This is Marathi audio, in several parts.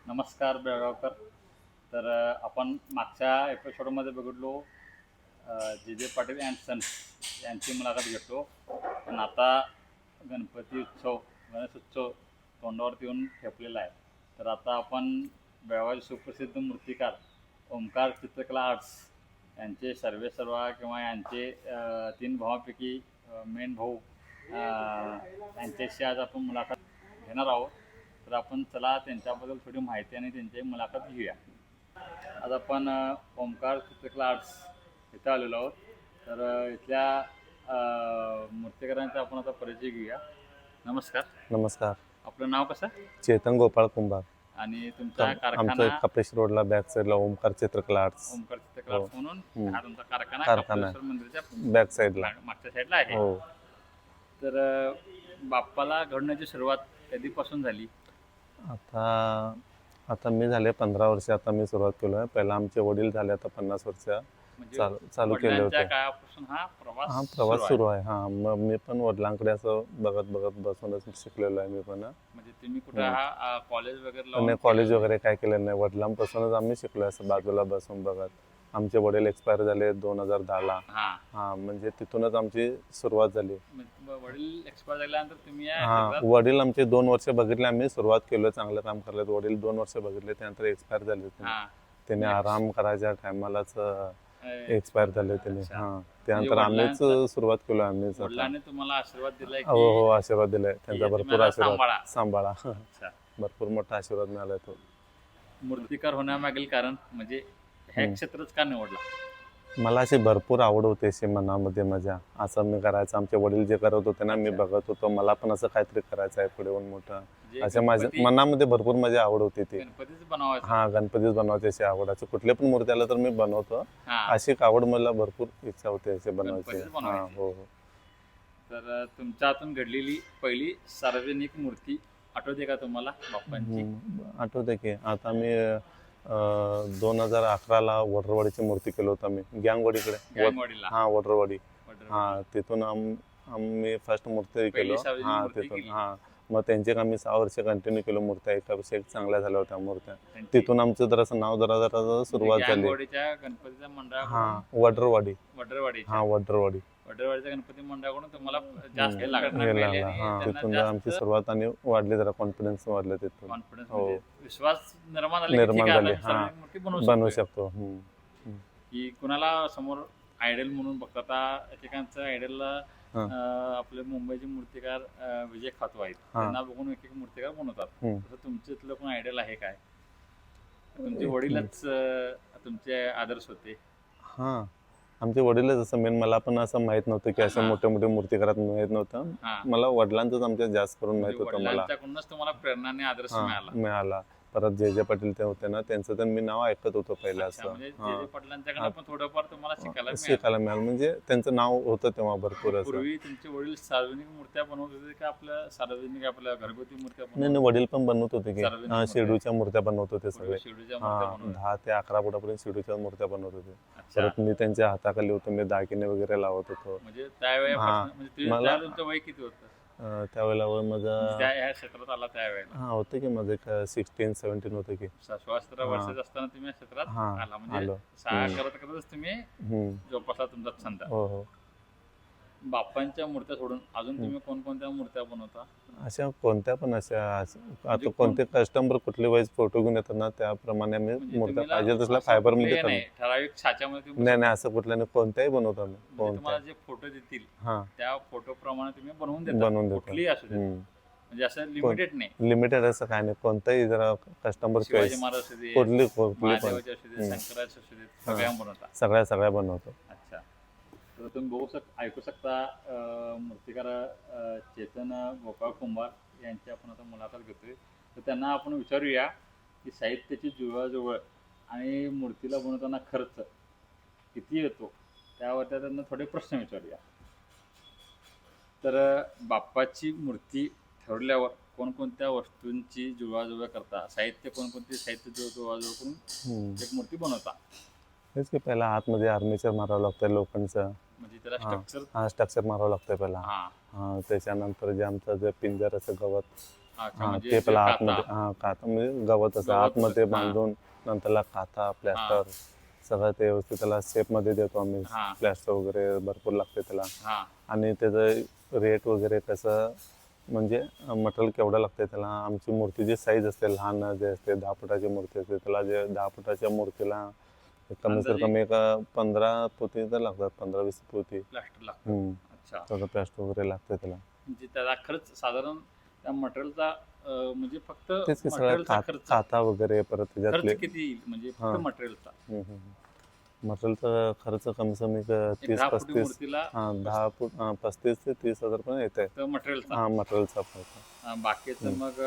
नमस्कार बेळगावकर. तर आपण मागच्या एपिसोडमध्ये बघितलो जे जे पाटील अँड सन्स यांची मुलाखत घेतलो. पण आता गणपती उत्सव गणेश उत्सव तोंडावरती येऊन ठेपलेला आहे. तर आता आपण बेळगावचे सुप्रसिद्ध मूर्तिकार ओमकार चित्रकला आर्ट्स यांचे सर्वेसर्वा किंवा यांचे तीन भावांपैकी मेन भाऊ यांच्याशी आज आपण मुलाखत घेणार आहोत. तर आपण चला त्यांच्याबद्दल थोडी माहिती आणि त्यांची मुलाखत घेऊया. आज आपण ओमकार चित्रकला आर्ट्स इथं आलेलो आहोत. तर इथल्या मूर्तिकारांचा आपण आता परिचय घेऊया. नमस्कार. नमस्कार. आपलं नाव कसं? चेतन गोपाळ कुंभार. आणि तुमचा कारखाना? आमचं कपलेश रोडला बॅक साईडला ओमकार चित्रकला आर्ट्स. ओमकार चित्रकला आर्ट्स म्हणून हा तुमचा कारखाना कपिलेश्वर मंदिराच्या बॅक साईडला मागच्या साईडला आहे. हो. तर बाप्पाला घडण्याची सुरुवात कधीपासून झाली? आता मी झाले 15 वर्ष आता मी सुरुवात केलो आहे. पहिला आमचे वडील झाले आता 50 वर्ष चालू केले होते. काळापासून हा प्रवास सुरू आहे. मग मी पण वडिलांकडे असं बघत बसूनच शिकलेलो आहे मी पण. म्हणजे तुम्ही कुठे कॉलेज वगैरे? कॉलेज वगैरे काय केलं नाही, वडिलांपासूनच आम्ही शिकलोय असं बाजूला बसून बघत. आमचे वडील एक्सपायर झाले 2010ला. म्हणजे तिथूनच आमची सुरुवात झाली. वडील एक्सपायर झाल्यानंतर तुम्ही? वडील आमचे 2 वर्ष बघितले, आम्ही सुरुवात केलोय, चांगलं काम करले. वडील 2 वर्ष बघितले, त्यानंतर एक्सपायर झाले. त्यांनी आराम करायच्या टायमालाच एक्सपायर झाले त्यांनी. त्यानंतर आम्हीच सुरुवात केलो. आम्हीच. वडिलांनी तुम्हाला आशीर्वाद दिलाय? हो, आशीर्वाद दिलाय त्यांचा, भरपूर आशीर्वाद. सांभाळा. भरपूर मोठा आशीर्वाद मिळालाय तो. मूर्तिकार होण्यामागील कारण म्हणजे हे क्षेत्रच का निवडला? मला अशी भरपूर आवड होती अशी मनामध्ये माझ्या. असं मी करायचं, आमचे वडील जे करत होते ना मी बघत होतो. मला पण असं काहीतरी करायचं आहे पुढे होऊन मोठं, असं माझ्या मनामध्ये भरपूर माझी आवड होती ती. गणपतीच बनवायची अशी आवड. असं कुठले पण मूर्ती आलं तर मी बनवतो, अशी आवड मला भरपूर इच्छा होती असे बनवायची. हो. तर तुमच्या हातून घडलेली पहिली सार्वजनिक मूर्ती आठवते का तुम्हाला बाप्पांची? आठवते की. आता मी 2011ला वडरवाडीची मूर्ती केली होती आम्ही गँगवाडीकडे. वडरवाडी. तिथून आम्ही फर्स्ट मूर्ती केलो. तिथून मग त्यांचे आम्ही 6 वर्ष कंटिन्यू केलो मूर्त्या. एकापेक्षा एक चांगल्या झाल्या होत्या मूर्त्या. तिथून आमचं जरासं नाव जरा सुरुवात झाली. गणपतीच्या मंडळा वडरवाडी. वडरवाडीच्या गणपती मंडळाकडून तुम्हाला जास्त लागला. तिथून आमची सुरुवात आणि वाढली, जरा कॉन्फिडन्स वाढलं तिथून. हो, विश्वास निर्माण झाले. बनवू शकतो. की कुणाला समोर आयडल म्हणून बघता. एकेकांचं आयडल आपले मुंबईचे मूर्तिकार विजय खातो आहेत, त्यांना बघून एक मूर्तिकार बनवतात. तसं तुमच्या इथलं पण आयडल आहे काय? तुमचे वडीलच तुमचे आदर्श होते? आमचे वडीलच असं मेन. मला पण असं माहित नव्हतं की असं मोठे मोठे मूर्तिकारात माहित नव्हतं. मला वडिलांचंच आमच्या जास्त करून माहित होतं. मला तुम्हाला प्रेरणा आदर्श मिळाला. परत जे जे पाटील ते होते ना, त्यांचं तर मी नाव ऐकत होतो पहिला. असं थोडंफार तुम्हाला शिकायला मिळालं. म्हणजे त्यांचं नाव होतं तेव्हा भरपूर. असं पूर्वी तुमचे वडील सार्वजनिक मूर्त्या बनवत होते का आपल्या सार्वजनिक आपल्या घरगुती मूर्त्या? नाही, वडील पण बनवत होते की शिर्डीच्या मूर्त्या बनवत होते सगळे. 10 ते 11 फुटापर्यंत शिर्डीच्या मूर्त्या बनवत होते. परत मी त्यांच्या हाताखाली होतो, मी दागिने वगैरे लावत होतो. म्हणजे त्यावेळेला तुमचं वय किती होतं? त्यावेळेला माझं क्षेत्रात आला त्यावेळेला होतं की माझं 16-17 होतं की. 16-17 वर्षाचं असताना तुम्ही क्षेत्रात आला. म्हणजे सहा करतच तुम्ही जोपासला तुमचा छंद. हो. बाप्पांच्या मूर्त्या सोडून अजून तुम्ही कोणकोणत्या मूर्त्या बनवता? अशा कोणत्या पण अशा. आता कोणते कस्टमर कुठले वाईज फोटो घेऊन येतात ना, त्याप्रमाणे आम्ही मूर्त्या पाहिजे तसल्या फायबर मध्ये ठराविक छाच्यामध्ये? नाही, असं कुठल्याने कोणत्याही बनवतो आम्ही. तुम्हाला जे फोटो देतील त्या फोटो प्रमाणे तुम्ही बनवून देतो. कुठलीही असू दे, म्हणजे असं लिमिटेड नाही. लिमिटेड असं काय नाही. कोणताही जरा कस्टमर शिवाजी महाराज असू दे, कुठली शंकराचे असू दे, सगळ्या बनवता? सगळ्या बनवतो. अच्छा. तर तुम्ही ऐकू शकता मूर्तिकार चेतन गोपाळ कुंभार यांची आपण आता मुलाखत घेतोय. तर त्यांना आपण विचारूया की साहित्याची जुळवाजुळव आणि मूर्तीला बनवताना खर्च किती येतो, त्यावर त्यांना थोडे प्रश्न विचारूया. तर बाप्पाची मूर्ती ठरवल्यावर कोणकोणत्या वस्तूंची जुळवाजुळव करता? कोणकोणते साहित्य जुळवाजुळव करून एक मूर्ती बनवता? तेच की, पहिला आतमध्ये आर्मेचर मारावं लागतं लोखंडचं. म्हणजे त्याला स्ट्रक्चर मारावं लागतं पहिला. त्याच्यानंतर जे आमचं जे पिंजर असं गवत अच्छा, हा म्हणजे ते जे पहिला काथा. आतमध्ये काथा म्हणजे गवत असं गवत, आतमध्ये हा. बांधून नंतरला काथा प्लॅस्टर सगळं ते व्यवस्थित त्याला शेपमध्ये देतो आम्ही. हा. प्लॅस्टर वगैरे भरपूर लागते त्याला. हा आणि त्याचं रेट वगैरे कसं म्हणजे मटेरियल केवढं लागते त्याला. आमची मूर्तीची साईज असते लहान जे असते 10 फुटाची मूर्ती असते त्याला जे 10 फुटाच्या मूर्तीला कमी तर अंदाजे? कमी एक 15 पोती तर लागतात 15-20 पोती. प्लास्टर लागतं. अच्छा, सगळं प्लॅस्टर वगैरे लागते त्याला. म्हणजे त्याला खर्च साधारण त्या मटेरियलचा म्हणजे फक्त तेच की सगळं मटेरियलचा खर्च काथा वगैरे परत त्याच्यातले खर्च किती येईल म्हणजे हा. फक्त मटेरियलचा मटेरियलचा खर्च कमी कमी एक 10 फुटी 30-35 मूर्तीला 10 फूट 35 ते 30 हजार पण येत आहे. फक्त मटेरियलचा. हा मटेरियलचा खर्च बाकीचं मग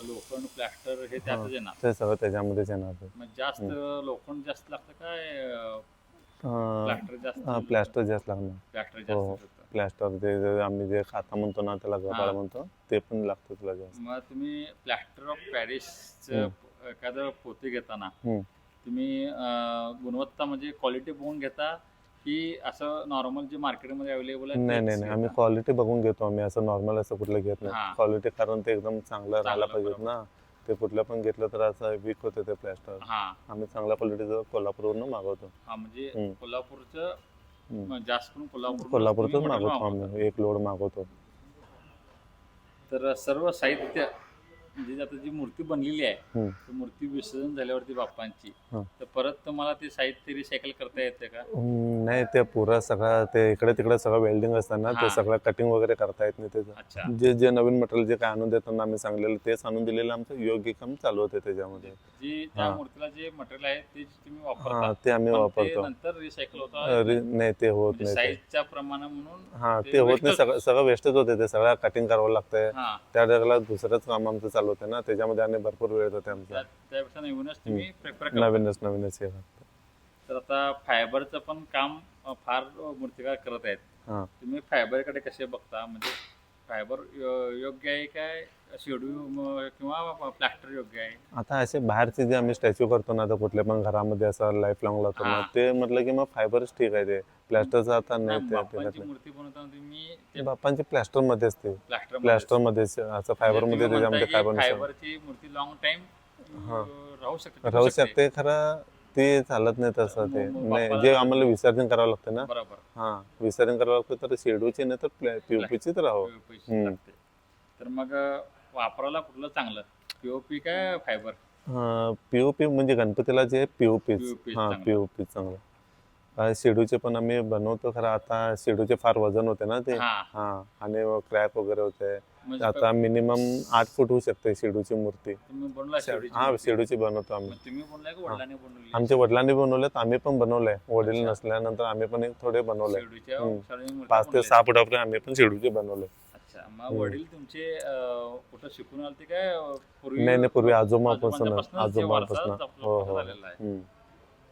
लोखंड प्लास्टर हे त्यातच येणार. ते सगळं त्याच्यामध्येच येणार. मग जास्त लोखंड जास्त लागतं काय प्लास्टर जास्त? प्लॅस्टर जास्त लागणार. प्लास्टर हो. जास्त लागतं. प्लॅस्टर ते आम्ही जे खाता म्हणतो ना त्याला गबाळ म्हणतो ते पण लागतं तुला जास्त. मग तुम्ही प्लास्टर ऑफ पॅरिसचं एखादं पोते घेताना तुम्ही गुणवत्ता म्हणजे क्वालिटी बघून घेता की असं नॉर्मल जे मार्केटमध्ये अवेलेबल आहे नाही आम्ही क्वालिटी बघून घेतो. आम्ही असं नॉर्मल असं कुठलं घेत नाही. हा. क्वालिटी कारण ते एकदम चांगलं राहायला पाहिजेत बरोबर. ना. ते कुठलं पण घेतलं तर असं वीक होते ते प्लॅस्टर. हा आम्ही चांगल्या क्वालिटीचं कोल्हापूरवरून मागवतो. हा म्हणजे कोल्हापूरचं जास्त करून कोल्हापूरच मागवतो आम्ही. एक लोड मागवतो. तर सर्व साहित्य म्हणजे आता जी मूर्ती बनलेली आहे ती मूर्ती विसर्जन झाल्यावरती बाप्पांची तर परत तुम्हाला ते साहित्य रिसायकल करता येते का? नाही ते पुरं सगळं ते इकडे तिकडे सगळं वेल्डिंग असताना ते सगळं कटिंग वगैरे करता येत नाही अच्छा. त्याचं. जे नवीन मटेरियल जे काय आणून देताना आम्ही सांगलेलं तेच आणून दिलेलं आमचं योग्य काम चालू होते त्याच्यामध्ये. जी त्या मूर्तीला जे मटेरियल आहे तेच तुम्ही वापरता ते आम्ही पण ते वापरतो. नंतर रिसायकल होतं नाही ते होत नाही. साईजच्या प्रमाणे म्हणून ते होत नाही. सगळं वेस्टच होते ते. सगळं कटिंग करावं लागतंय. हा त्या जागेला दुसरंच काम आमचं चालू होतं ना त्याच्यामध्ये आणि भरपूर वेळ होते आमचा. त्यापेक्षा नवीनच तुम्ही प्रेफर नवीनच हे. तर आता फायबरचं पण काम फार मूर्तिकार करत आहेत. तुम्ही फायबरकडे कसे बघता म्हणजे फायबर योग्य आहे काय शेडू किंवा प्लास्टर योग्य आहे? आता असे बाहेरचे जे आम्ही स्टॅच्यू करतो ना आता कुठल्या पण घरामध्ये असं लाईफ लॉंग लावतो ना ते म्हटलं की मग फायबरच ठीक आहे. ते प्लॅस्टरचं आता नाही. बाप्पांची मूर्ती बनवताना तुम्ही ते बाप्पांची प्लॅस्टर मध्येच ते प्लास्टर मध्ये असं फायबर मध्ये त्याच्यामध्ये काय बनवतो. फायबरची मूर्ती लॉंग टाइम राहू शकते खरं ते चालत नाही तसं. ते नाही जे आम्हाला विसर्जन करावं लागतं ना. बरोबर. विसर्जन करावं लागतं तर शेडूची नाही तर पीओपीचीच राहावं. तर मग वापरायला कुठलं चांगलं पीओपी काय फायबर? पीओपी म्हणजे गणपतीला जे पीओपी पीओपी चांगलं. शेडूचे पण आम्ही बनवतो खरं. आता शेडूचे फार वजन होते ना ते. आणि क्रॅक वगैरे होते. आता मिनिमम 8 फूट होऊ शकते शेडूची मूर्ती. शेडूची बनवतो आम्ही. आमच्या वडिलांनी बनवलेत. आम्ही पण बनवलंय. वडील नसल्यानंतर आम्ही पण थोडे बनवले. 5 ते 6 फुटापर्यंत आम्ही पण शेडूचे बनवले. मग वडील तुमचे कुठं शिकून आलते काय नाही पूर्वी आजोबापासून. हो.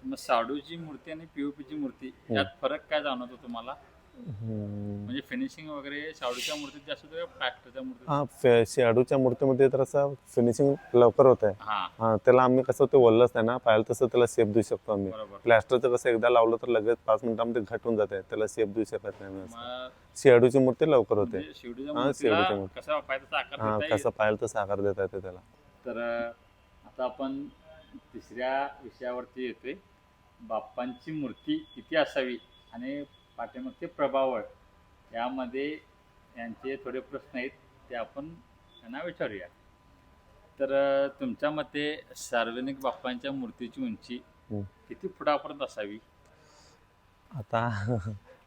मग शाडूची मूर्ती आणि पीओपीची मूर्ती यात फरक काय जाणवतो तुम्हाला? म्हणजे फिनिशिंग वगैरे शाडूच्या मूर्तीत जास्त होतं का प्लास्टरच्या मूर्तीत? शाडूच्या मूर्तीमध्ये तर असं फिनिशिंग लवकर होत आहे. त्याला आम्ही कसं ते ओललंच नाही ना पाहिलं तसं त्याला शेप देऊ शकतो आम्ही. प्लास्टरचं कसं एकदा लावलं तर लगेच 5 मिनिटांमध्ये घटून जाते. त्याला शेप देऊ शकत नाही. शाडूची मूर्ती लवकर होते. कसा पाहिलं तसा आकार देता येते त्याला. तर आता आपण तिसऱ्या विषयावरती येतोय. बाप्पांची मूर्ती किती असावी आणि पाठीमागचे प्रभावळ यामध्ये यांचे थोडे प्रश्न आहेत ते आपण त्यांना विचारूया. तर तुमच्या मते सार्वजनिक बाप्पांच्या मूर्तीची उंची किती फुटापर्यंत असावी?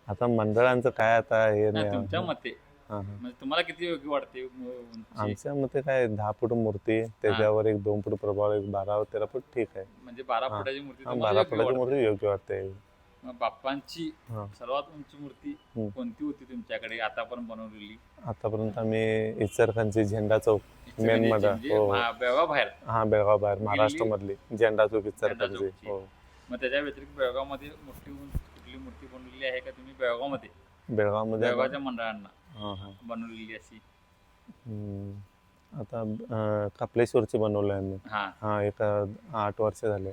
आता मंडळांचं काय आता हे नाही. तुमच्या मते म्हणजे तुम्हाला किती योग्य वाटते? आमच्या मते काय 10 फूट मूर्ती त्याच्यावर एक 2 फूट प्रभाव एक 12-13 फूट ठीक आहे. म्हणजे 12 फुटाची मूर्ती 12 फुटाची मूर्ती योग्य वाटते. बाप्पांची सर्वात उंची मूर्ती कोणती होती तुमच्याकडे आतापर्यंत बनवलेली? आतापर्यंत आम्ही इचलकरंजी झेंडा चौक मेन मध्ये. बेळगाव बाहेर? बेळगाव बाहेर महाराष्ट्र मधली झेंडा चौक इचलकरंजी. मग त्याच्या व्यतिरिक्त बेळगाव मध्ये कुठली मूर्ती बनवलेली आहे का तुम्ही बेळगाव मध्ये? बेळगावच्या मंडळांना बनवलेली अशी? आता कपलेश्वरची बनवलंय आम्ही. एक 8 वर्ष झाले.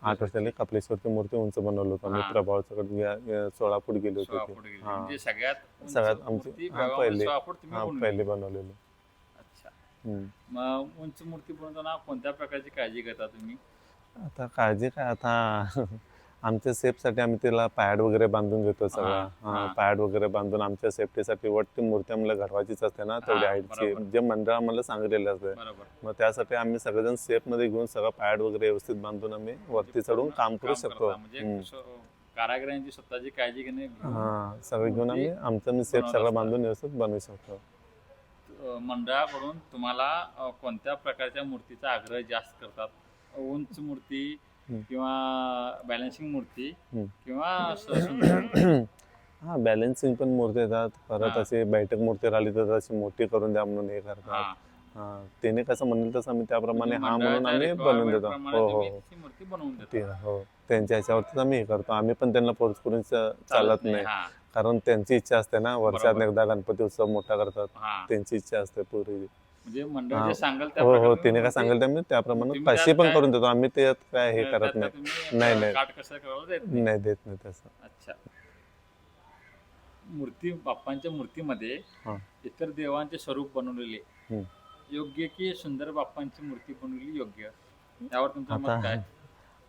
8 वर्षाला कपलेश्वरची मूर्ती उंच बनवली होती आम्ही. हा. प्रभावच्याकडे 16 फूट गेली 16 होती फूट ती. गेली. हा. म्हणजे सगळ्यात उंच सगळ्यात आमची मूर्ती हा बेळगावमध्ये पहिली 16 फूट तुम्ही हा बनवली. पहिली बनवलेली. अच्छा. हम्म. मग उंच मूर्ती बनवताना कोणत्या प्रकारची काळजी घेता तुम्ही? आता काळजी काय आता आमच्या सेफसाठी आम्ही तिला पॅड वगैरे बांधून घेतो सगळा. हा, हा. पॅड वगैरे बांधून आमच्या सेफ्टीसाठी वरती मूर्ती आम्हाला घडवायचीच असते ना तेवढी हा, हाईटची, बरोबर. जे मंडळ आम्हाला सांगितलेलं असते. बरोबर. मग त्यासाठी आम्ही सगळेजण सेफ मध्ये घेऊन सगळं पॅड वगैरे व्यवस्थित बांधून आम्ही वरती चढून काम करू शकतो. करता. म्हणजे कारागिरांची स्वतःची काळजी घेणे हा सगळं घेऊन आम्ही आमचं मी सेफ बनवत सगळं असता. बांधून व्यवस्थित बनवू शकतो. मंडळाकडून तुम्हाला कोणत्या प्रकारच्या मूर्तीचा आग्रह जास्त करतात? उंच मूर्ती किंवा बॅलन्सिंग मूर्ती किंवा सुंदर? हा बॅलन्सिंग पण मूर्ती येतात, परत हा. अशी बैठक मूर्ती राहिली तर अशी मोठी करून द्या म्हणून हे हा. करतात. हा त्याने कसं म्हणेल तसं आम्ही त्याप्रमाणे म्हणजे हा म्हणून मंडळाच्या आम्ही बनवून देतो. requirement हो प्रमाणे हो तुम्ही ती मूर्ती बनवून ते देता. हो त्यांच्या ह्याच्यावरतीच आम्ही हे करतो. आम्ही पण त्यांना फोर्स करून चालत नाही, हा. कारण त्यांची इच्छा असते ना, वर्षात बरोबर. एकदा गणपती उत्सव मोठा करतात, हा. त्यांची इच्छा असते पुरी. म्हणजे मंडळ हा. जे सांगेल त्या हो हो प्रकारे तिने काय मूर्ती- सांगेल ते आम्ही त्याप्रमाणे तुम्ही कशी त्यात पण काय- करून देतो आम्ही, ते काय हे त्यात करत काय नाही. तुम्ही नाही नाही काट कसं करावं देत नाही. नाही देत नाही तसं. अच्छा. मूर्ती बाप्पांच्या मूर्तीमध्ये हा. इतर देवांचे स्वरूप बनवलेले हम्म. योग्य की सुंदर बाप्पांची मूर्ती बनवलेली योग्य? त्यावर तुमचं मत आता काय?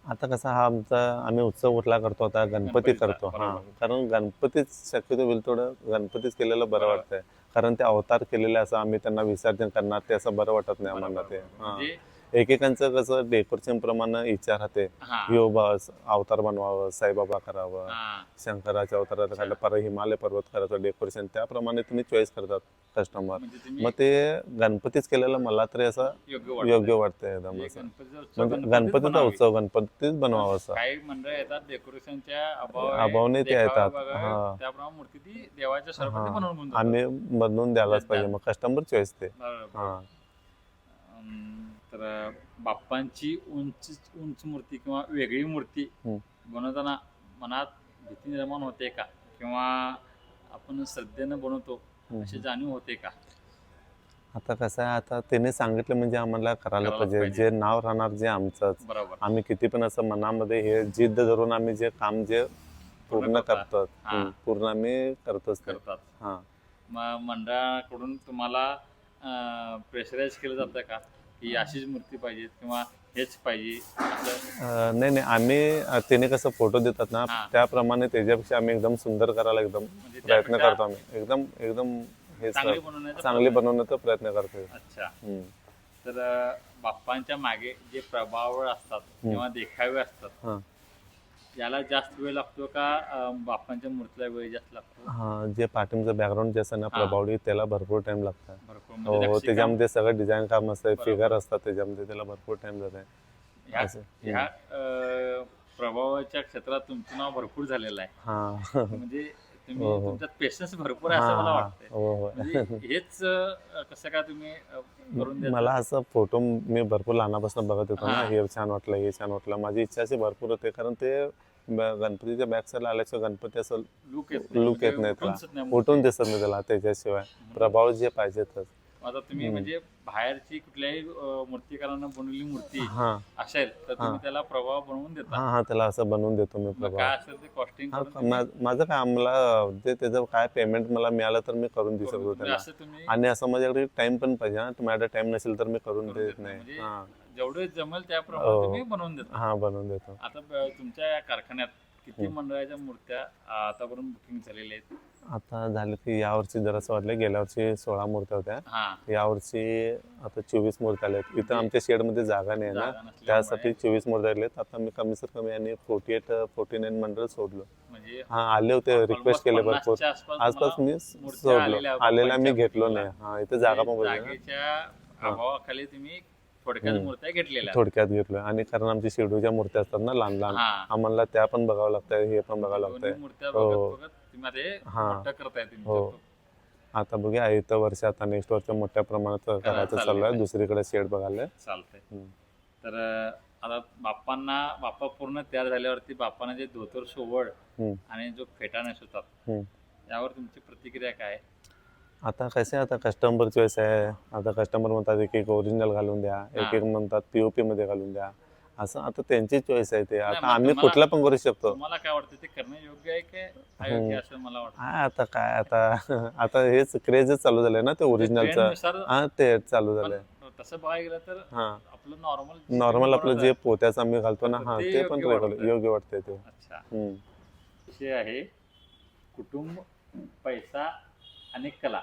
आता कसा हा आमचा आम्ही उत्सव कुठला करतो, आता गणपती गणपतीचा, करतो. हा बरोबर. कारण गणपतीच शक्यतो होईल थोडं गणपतीच केलेलं बरं बरोबर. वाटतंय, कारण ते अवतार केलेले असं आम्ही त्यांना विसर्जन करणार ते असं बरं वाटत नाही आम्हाला बरोबर, ते. बरोबर. हा म्हणजे एकेकांचं कसं डेकोरेशन प्रमाणे इच्छा राहते, हा. यो बस अवतार बनवावं, साईबाबा करावं, हा. शंकराच्या अवतारात खायला परत हिमालय पर्वत करायचं डेकोरेशन, त्याप्रमाणे तुम्ही चॉईस करतात कस्टमर. म्हणजे तुम्ही मग ते गणपतीच केलेलं मला तरी असं योग्य वाटतंय एकदम म्हणजे असं. गणपतीचा उत्सव म्हणजे गणपतीच गणपतीचा बनावे. उत्सव गणपतीच बनवावा असं. काही मंडळ येतात डेकोरेशनच्या अभावाने ते येतात. हा. त्याप्रमाणे मूर्ती ती देवाच्या स्वरूपात हा. बनवून घेऊन जातात. आम्ही बनवून द्यायलाच देतात. पाहिजे, मग कस्टमर चॉईस ते. बरोबर. हा तर बाप्पांची उंच उंच मूर्ती किंवा वेगळी मूर्ती बनवताना मनात भीती निर्माण होते का, किंवा आपण श्रद्धेनं बनवतो अशी जाणीव होते का? आता कसं आहे, आता त्याने सांगितलं म्हणजे आम्हाला करायला करायलाच पाहिजे. पाहिजे. जे नाव राहणार जे आमचंच, बरोबर. आम्ही किती पण असं मनामध्ये हे जिद्द धरून आम्ही जे काम जे पूर्ण करता. करतो, हा. पूर्ण आम्ही करतोच ते. करतात. हा मग मंडळाकडून तुम्हाला प्रेशराईज केलं जातं का, की अशीच मूर्ती पाहिजे किंवा हेच पाहिजे असं? नाही नाही आम्ही त्याने कसं फोटो देतात ना हा. त्याप्रमाणे त्याच्यापेक्षा आम्ही एकदम सुंदर करायला एकदम म्हणजे प्रयत्न त्यापेक्षा करतो. आम्ही एकदम एकदम हे चांगली बनवण्याचा चांगली बनवण्याचा प्रयत्न करतो. अच्छा. हम्म. तर बाप्पांच्या मागे जे प्रभाव असतात किंवा देखावे असतात, हा. याला जास्त वेळ लागतो का बाप्पांच्या मूर्तीला वेळ जास्त लागतो? हा जे पाठीमागचं बॅकग्राऊंड जे असतं ना हा. प्रभावडी, त्याला भरपूर टाइम लागतो. भरपूर हो म्हणजे हो नक्षीकाम- त्याच्यामध्ये सगळं डिझाईन काम असतं, बरोबर. फिगर असतात त्याच्यामध्ये, त्याला भरपूर टाइम जाते. असं. ह्या प्रभावाच्या क्षेत्रात तुमचं नाव भरपूर झालेलं आहे. हा म्हणजे तुम्ही हो, हो. तुमच्यात पेशन्स भरपूर आहे असं मला वाटतंय. हो हो म्हणजे हेच कसं काय तुम्ही करून देता? मला असं फोटो मी भरपूर लहानापासून बघत होतो ना, हा. हे छान वाटलं हे छान वाटलं, माझी इच्छा अशी भरपूर होते, कारण ते गणपतीच्या बॅक साईडला आल्याशिवाय गणपती असं लुक येत लुक येत नाही त्याला, उठून दिसत नाही त्याला, त्याच्याशिवाय प्रभाव जे पाहिजे तस. आता तुम्ही म्हणजे बाहेरची कुठल्याही मूर्तिकारांना बनवलेली मूर्ती हा असेल तर तुम्ही त्याला प्रभाव बनवून देता. हा हा त्याला असं बनवून देतो मी मग प्रभाव. काय असेल ते कॉस्टिंग हा माझं काय, आम्हाला ते त्याचं काय पेमेंट मला मिळालं तर मी करून देऊ शकतो त्याला. असं तुम्ही आणि असं माझ्याकडे टाइम पण पाहिजे ना, माझ्याकडे टाइम नसेल तर मी करून करून देत देत नाही. म्हणजे हा जेवढे जमेल त्याप्रमाणे हो. तुम्ही बनवून देता. हा बनवून देतो. आता तुमच्या या कारखान्यात किती मंडळाच्या मूर्त्या आतापर्यंत बुकिंग झालेल्या आहेत? आता झालं की यावर्षी जरासं वाटलं, गेल्या वर्षी 16 मूर्त्या होत्या, हा. यावर्षी आता 24 मूर्त्या आल्यात. इथं आमच्या शेडमध्ये जागा नाही आहे जागा ना, नसल्यामुळे त्यासाठी 24 मूर्त्या आल्यात. आता मी कमी सर कमी आणि 48-49 मंडळ सोडलो. म्हणजे हा आले होते, रिक्वेस्ट केले भरपूर, 50च्या आसपास आसपास तुम्हाला मी मूर्त्या सोडलो, आलेल्या आलेला मी बाप्पांच्या घेतलो मूर्तीला. नाही. हा इथे जागा पण पाहिजे ना. जागेच्या अभावाखाली तुम्ही थोडक्यात मूर्त्या घेतलेल्या आहेत. थोडक्यात घेतलोय, आणि कारण आमची शेडूच्या मूर्त्या असतात ना लहान लहान, हा. आम्हाला त्या पण बघावं लागतंय, हे पण बघावं दोन्ही लागतंय. मूर्त्या हो. बघत बघत तुम्ही ते हा. मोठं करताय तुम्ही. हो. आता बघूया येत्या वर्षी, आता नेक्स्ट वर्ष मोठ्या प्रमाणात करायचं चालू आहे, दुसरीकडे शेड बघायला. चालतंय. तर आता बाप्पा पूर्ण तयार झाल्यावरती बाप्पांना जे धोतर सोवळ आणि जो फेटा नेसवतात, यावर तुमची प्रतिक्रिया काय? आता कसे, आता कस्टमर चॉईस आहे. आता कस्टमर म्हणतात एक एक ओरिजिनल घालून द्या, एक एक म्हणतात पीओपी मध्ये घालून द्या. असं आता त्यांची चॉईस आहे ते. आता मग आम्ही तुम्हाला- कुठला पण करू शकतो. तुम्हाला काय वाटतं ते करणं योग्य आहे की अयोग्य असं मला वाटतं. हा आता काय आता आता हेच क्रेजच चालू झालंय ना ते ओरिजिनलचं. ट्रेंडनुसार हा ते चालू झालंय. पण तसं बघायला गेलं तर हा आपलं नॉर्मल नॉर्मल आपलं जे पोत्याचं आम्ही घालतो ना, हा ते ते पण योग्य रेग्युलर वाटतं. योग्य वाटतंय ते. अच्छा हम्म. विषय आहे कुटुंब, पैसा आणि कला.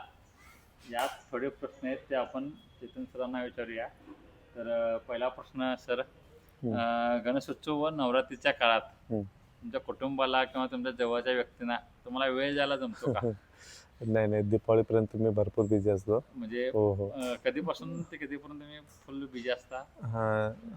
यात थोडे प्रश्न आहेत ते आपण चेतन सरांना विचारूया. तर पहिला प्रश्न सर, गणेशोत्सव व नवरात्रीच्या काळात हम्म. तुमच्या कुटुंबाला किंवा तुमच्या जवळच्या व्यक्तींना तुम्हाला वेळ द्यायला जमतो का? नाही नाही, दिपावळीपर्यंत मी भरपूर बिझी असतो. म्हणजे हो हो. कधीपासून ते कधीपर्यंत तुम्ही फुल बिझी असता? हा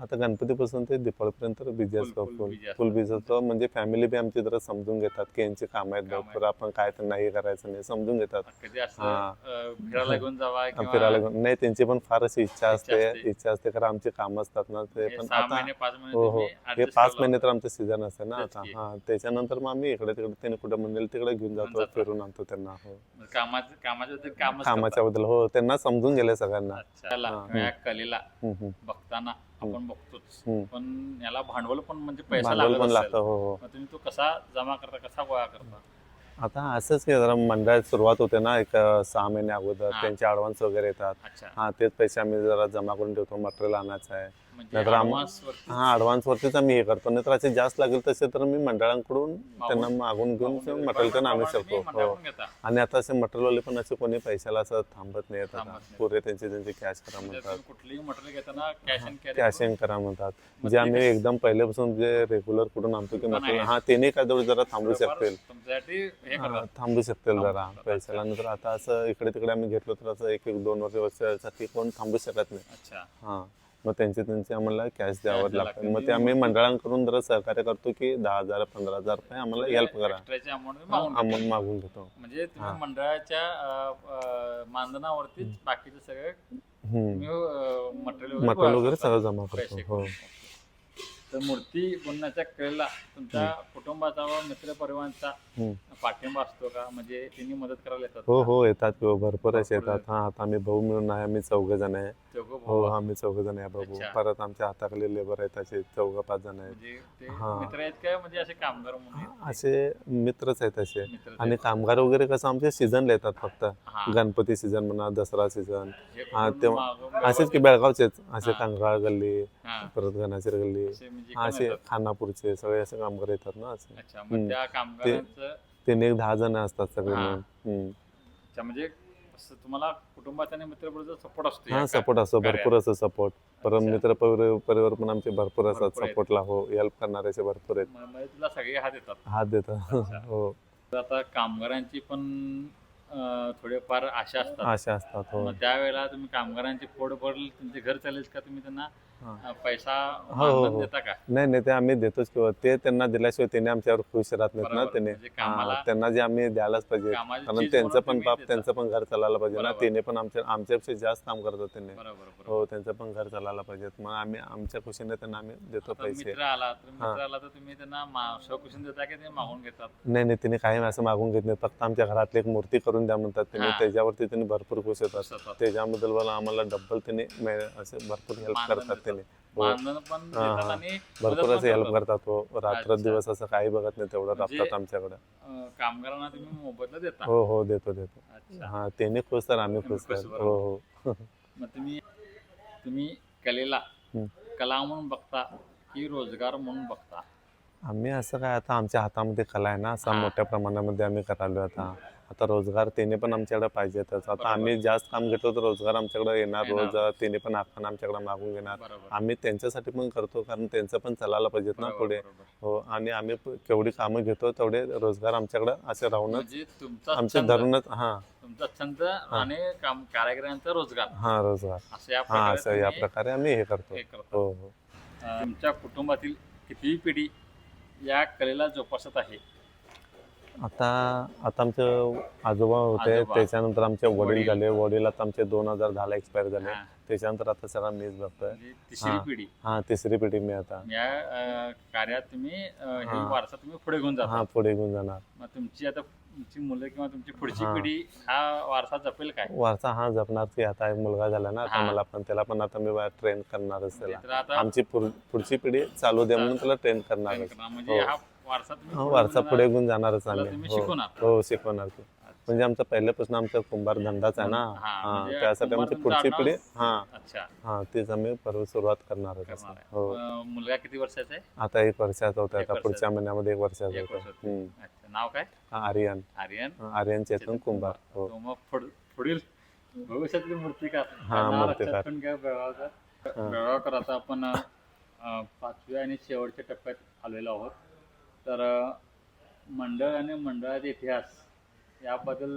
आता गणपतीपासून ते दिपावळीपर्यंत बिझी असतो. full फुल busy असता. फुल बिझी असतो. म्हणजे फॅमिली बी आमची जरा समजून घेतात की यांची कामं आहेत कामं भरपूर, आपण काय तर नाही करायचं नाही, समजून घेतात. कधी असं हा. फिरायला घेऊन जावा किंवा फिरायला घेऊन नाही, त्यांची पण फार अशी इच्छा असते. इच्छा असते कारण आमची कामं असतात ना ते हे पण 6 आता. महिने 5 महिने हो हो, तुम्ही हे adjust 5 करावं महिने तर लागतं. आमचं सीझन असते ना तेच आता. की. हा त्याच्यानंतर मग आम्ही इकडे तिकडे त्यांनी कुठे म्हणेल तिकडे घेऊन जातो, जाता. फिरून आणतो त्यांना. हो कामाच्या कामाच्या बद्दल हो त्यांना समजून गेले सगळ्यांना. अच्छा या कलेला हम्म. बघताना आपण बघतोच, हम्म. पण याला भांडवल पण म्हणजे पैसा भांडवल लागत पण असेल. लागतं. हो हो. मग तुम्ही तो कसा जमा करता, कसा गोळा करता? आता असंच की जरा मंडळात सुरुवात होते ना एक 6 महिने अगोदर हा. त्यांचे ॲडव्हान्स वगैरे येतात. अच्छा, हा तेच पैसे आम्ही जरा जमा करून ठेवतो, मटेरियल आणायचं आहे. म्हणजे नाहीतर advance वरती हा ॲडव्हान्स वरतीच आम्ही हे करतो. नाहीतर असे जास्त लागेल तसे तर मी मंडळांकडून त्यांना मागून मागून घेऊन देतो. मटेरियल पण आणू प्रमाणे शकतो. तुम्ही हो. मंडळाकडून घेता. आणि आता असे मटेरियलवाले पण असे कोणी पैशाला असं थांबत नाही थांबत आता. नाही. पुरे त्यांचे कॅश करा म्हणजे म्हणतात, तुम्ही कुठलीही मटेरियल घेताना cash and carry cash in करा म्हणतात. मग जे ते आम्ही कसं- एकदम पहिल्यापासून जे रेग्युलर कुठून आणतो की दुकान मटेरियल, आहे. हा त्यांनी काय तेवढं जरा थांबू शकतील. तुमच्यासाठी हे हा, करतात. थांबू शकतील जरा थांबू शकतात. पैशाला. नंतर आता असं इकडे तिकडे आम्ही घेतलो तर असं 1-2 वर्षासाठी कोण थांबू शकत नाही. अच्छा, हा मग त्यांचे आम्हाला कॅश द्यावं द्यावं लागतं. लागतं. मग ते आम्ही मंडळांकडून जरा सहकार्य करतो की 10,000 15,000 रुपये आम्हाला हेल्प करा, एक्स्ट्राची अमाऊंट मागून घेता. आम्हाला मागून घेतो. म्हणजे तुम्ही हा. मंडळाच्या मानधनावरतीच बाकीचे सगळे मटेरियल मटेरियल वगैरे सगळं जमा करतो. हो तर मूर्ती बनवण्याच्या कलेला तुमच्या कुटुंबाचा व मित्रपरिवारांचा हम्म. पाठिंबा असतो का? म्हणजे त्यांनी मदत करायला येतात हो का? हो येतात किंवा भरपूरच भरपूर येतात. हा आता आम्ही भाऊ मिळून आहे, आम्ही 4 जण आहे. चौघं हो भाऊ आम्ही 4 जण आहे भाऊ. अच्छा. परत आमच्या हाताखाली लेबर आहेत असे 4-5 जण आहेत. म्हणजे ते हा. मित्र आहेत काय, म्हणजे असे कामगार म्हणून असे मित्रच आहेत असे. मित्र आणि कामगार वगैरे कसं आमचे सीझनला येतात फक्त. हा. गणपती सीझन म्हणा, दसरा सीझन, हे हा, कुठून तेव्हा मागून असेच की बेळगावचेच असे हा. कांगळा गल्ली, हा. परत गणाचीर गल्ली, असे म्हणजे हा, कमी असे येतात. खानापूरचे सगळे असे कामगार येतात ना असे. अच्छा, मग त्या कामगारांचं त्यांनी 10 जण असतात सगळे हा. मिळून. हम्म. अच्छा, म्हणजे असं तुम्हाला कुटुंबाचा आणि मित्रपरिवाराचा सपोर्ट असतो या हा सपोर्ट असतो, कार्यात? भरपूर असं सपोर्ट. परत अच्छा. मित्र परिवार पण आमचे भरपूर असतात भरपूर आहेत. सपोर्टला. हो हेल्प करणारे असे भरपूर आहेत, म्हणजे तुला सगळे हात येतात. हात देतात. अच्छा. हो तर आता कामगारांची पण थोडेफार आशा असतात. अशा असतात. हो मग त्यावेळेला तुम्ही कामगारांची पोट भरल तुमचे घर चालेल का? तुम्ही त्यांना हा. पैसा हो, मानधन हो. देता का? नाही नाही, ते आम्ही देतोच किंवा ते त्यांना दिल्याशिवाय त्यांनी आमच्यावर खुश राहत नाहीत ना. बरोबर. त्यांनी म्हणजे कामाला- त्यांना जे आम्ही द्यायलाच पाहिजे, कामाची कारण चीज त्यांचं म्हणून पण तुम्ही बाप देता. त्यांचं पण घर चालायला पाहिजे ना. बरोबर. त्याने पण आमच्यापेक्षा जास्त काम करतात त्यांनी. बरोबर बरोबर. हो त्यांचं पण घर चालायला पाहिजेत. मग आम्ही आमच्या खुशीने त्यांना आम्ही देतो आता पैसे. मित्र आला तर तुम्ही त्यांना स्वखुशीने देता की ते मागून घेतात? नाही नाही, त्यांनी काही असं मागून घेत नाही. फक्त आमच्या घरातली एक मूर्ती करून द्या म्हणतात त्यांनी. हा. त्याच्यावरती त्यांनी भरपूर खुश खुश होतात. होतात. त्याच्याबद्दल मला आम्हाला डब्बल त्यांनी असे भरपूर हेल्प मानधन करतात देतात. त्यांनी. हो. मानधन पण हा, देतात हा. आणि भरपूर मदत असे पण हेल्प करतात. करतात. हो रात्र अच्छा. दिवस असं काही बघत नाही, तेवढं म्हणजे- राबतात आमच्याकडे. कामगारांना तुम्ही मोबदला देता? हो हो देतो. अच्छा. हा त्यांनी खुश तर आम्ही तुम्ही खुश खुश, तर. बरोबर. हो हो. मग तुम्ही कलेला हम्म. कला म्हणून बघता की रोजगार म्हणून बघता? आम्ही असं काय, आता आमच्या हातामध्ये कला आहे ना, असा हा. मोठ्या प्रमाणामध्ये आम्ही करायलो. आता रोजगार त्याने पण आमच्याकडे पाहिजेतच. आता बरोबर. आम्ही जास्त काम घेतलो तर रोजगार आमच्याकडे येणार येणार. रोज. त्याने पण आपण आमच्याकडे मागून घेणार. बरोबर. आम्ही त्यांच्यासाठी पण करतो कारण त्यांचं पण चालायला पाहिजेत ना बरोबर, पुढे. बरोबर. हो आणि आम्ही केवढी कामं घेतो तेवढे रोजगार आमच्याकडे असे राहूनच म्हणजे तुमचा आमचे छंद, धरूनच. तुमचा छंद आणि कारागिरांचा रोजगार हा रोजगार. असं या हा असं या तुम्ही प्रकारे आम्ही हे करतो. हे करता. हो हो. तुमच्या कुटुंबातील कितीही पिढी या कलेला जोपासत आहे? आता आता आमचे आजोबा होते, आजोबा. त्याच्यानंतर आमचे वडील वडील. झाले. वडील आता आमचे 2010 एक्सपायर झाले. हा. त्याच्यानंतर आता सगळा मीच बघतोय. म्हणजे तिसरी हा. पिढी हा, तिसरी पिढी मी आता. या कार्यात तुम्ही हे हा. वारसा तुम्ही पुढे घेऊन जाता. हा, पुढे घेऊन जाणार. मग तुमची आता तुमची मुलं किंवा तुमची पुढची हा. पिढी हा वारसा जपेल काय? वारसा हा जपणार की आता एक मुलगा झाला ना आता हा. मला पण, त्याला पण आता मी ट्रेन करणारच त्याला. तर आता आमची पुढची पिढी चालू दे म्हणून त्याला ट्रेन करणारच. म्हणजे हो. हा वारसा तुम्ही हा, पुढे वारसा घेऊन पुढे जाणार. घेऊन जाणारच त्याला आम्ही. तुम्ही हो शिकवणार. हो, शिकवणार की. म्हणजे आमचा पहिल्यापासून आमचा कुंभार धंदाच आहे ना. हा, हा, म्हणजे त्यासाठी कुंभार आमची तुमचं पुढची आडनाव- पिढी हा अच्छा हा तेच आम्ही परत सुरुवात करणारच असं. करणार आहे. हो. मुलगा किती वर्षाचा आहे? आता 1 वर्षाचा होता. एक आता पुढच्या महिन्यामध्ये 1 वर्षाचा एक होता. वर्षाचा. अच्छा, नाव काय? आर्यन. आर्यन आर्यन चेतन कुंभार. हो. तो मग पुढील भविष्यातली मूर्तिकार हा, नाव लक्षात मूर्तिकार. ठेवून घ्या. बेळगावकर. हा. बेळगावकर आता आपण 5व्या आणि शेवटच्या टप्प्यात आलेलो आहोत. तर मंडळ आणि मंडळाचा इतिहास याबद्दल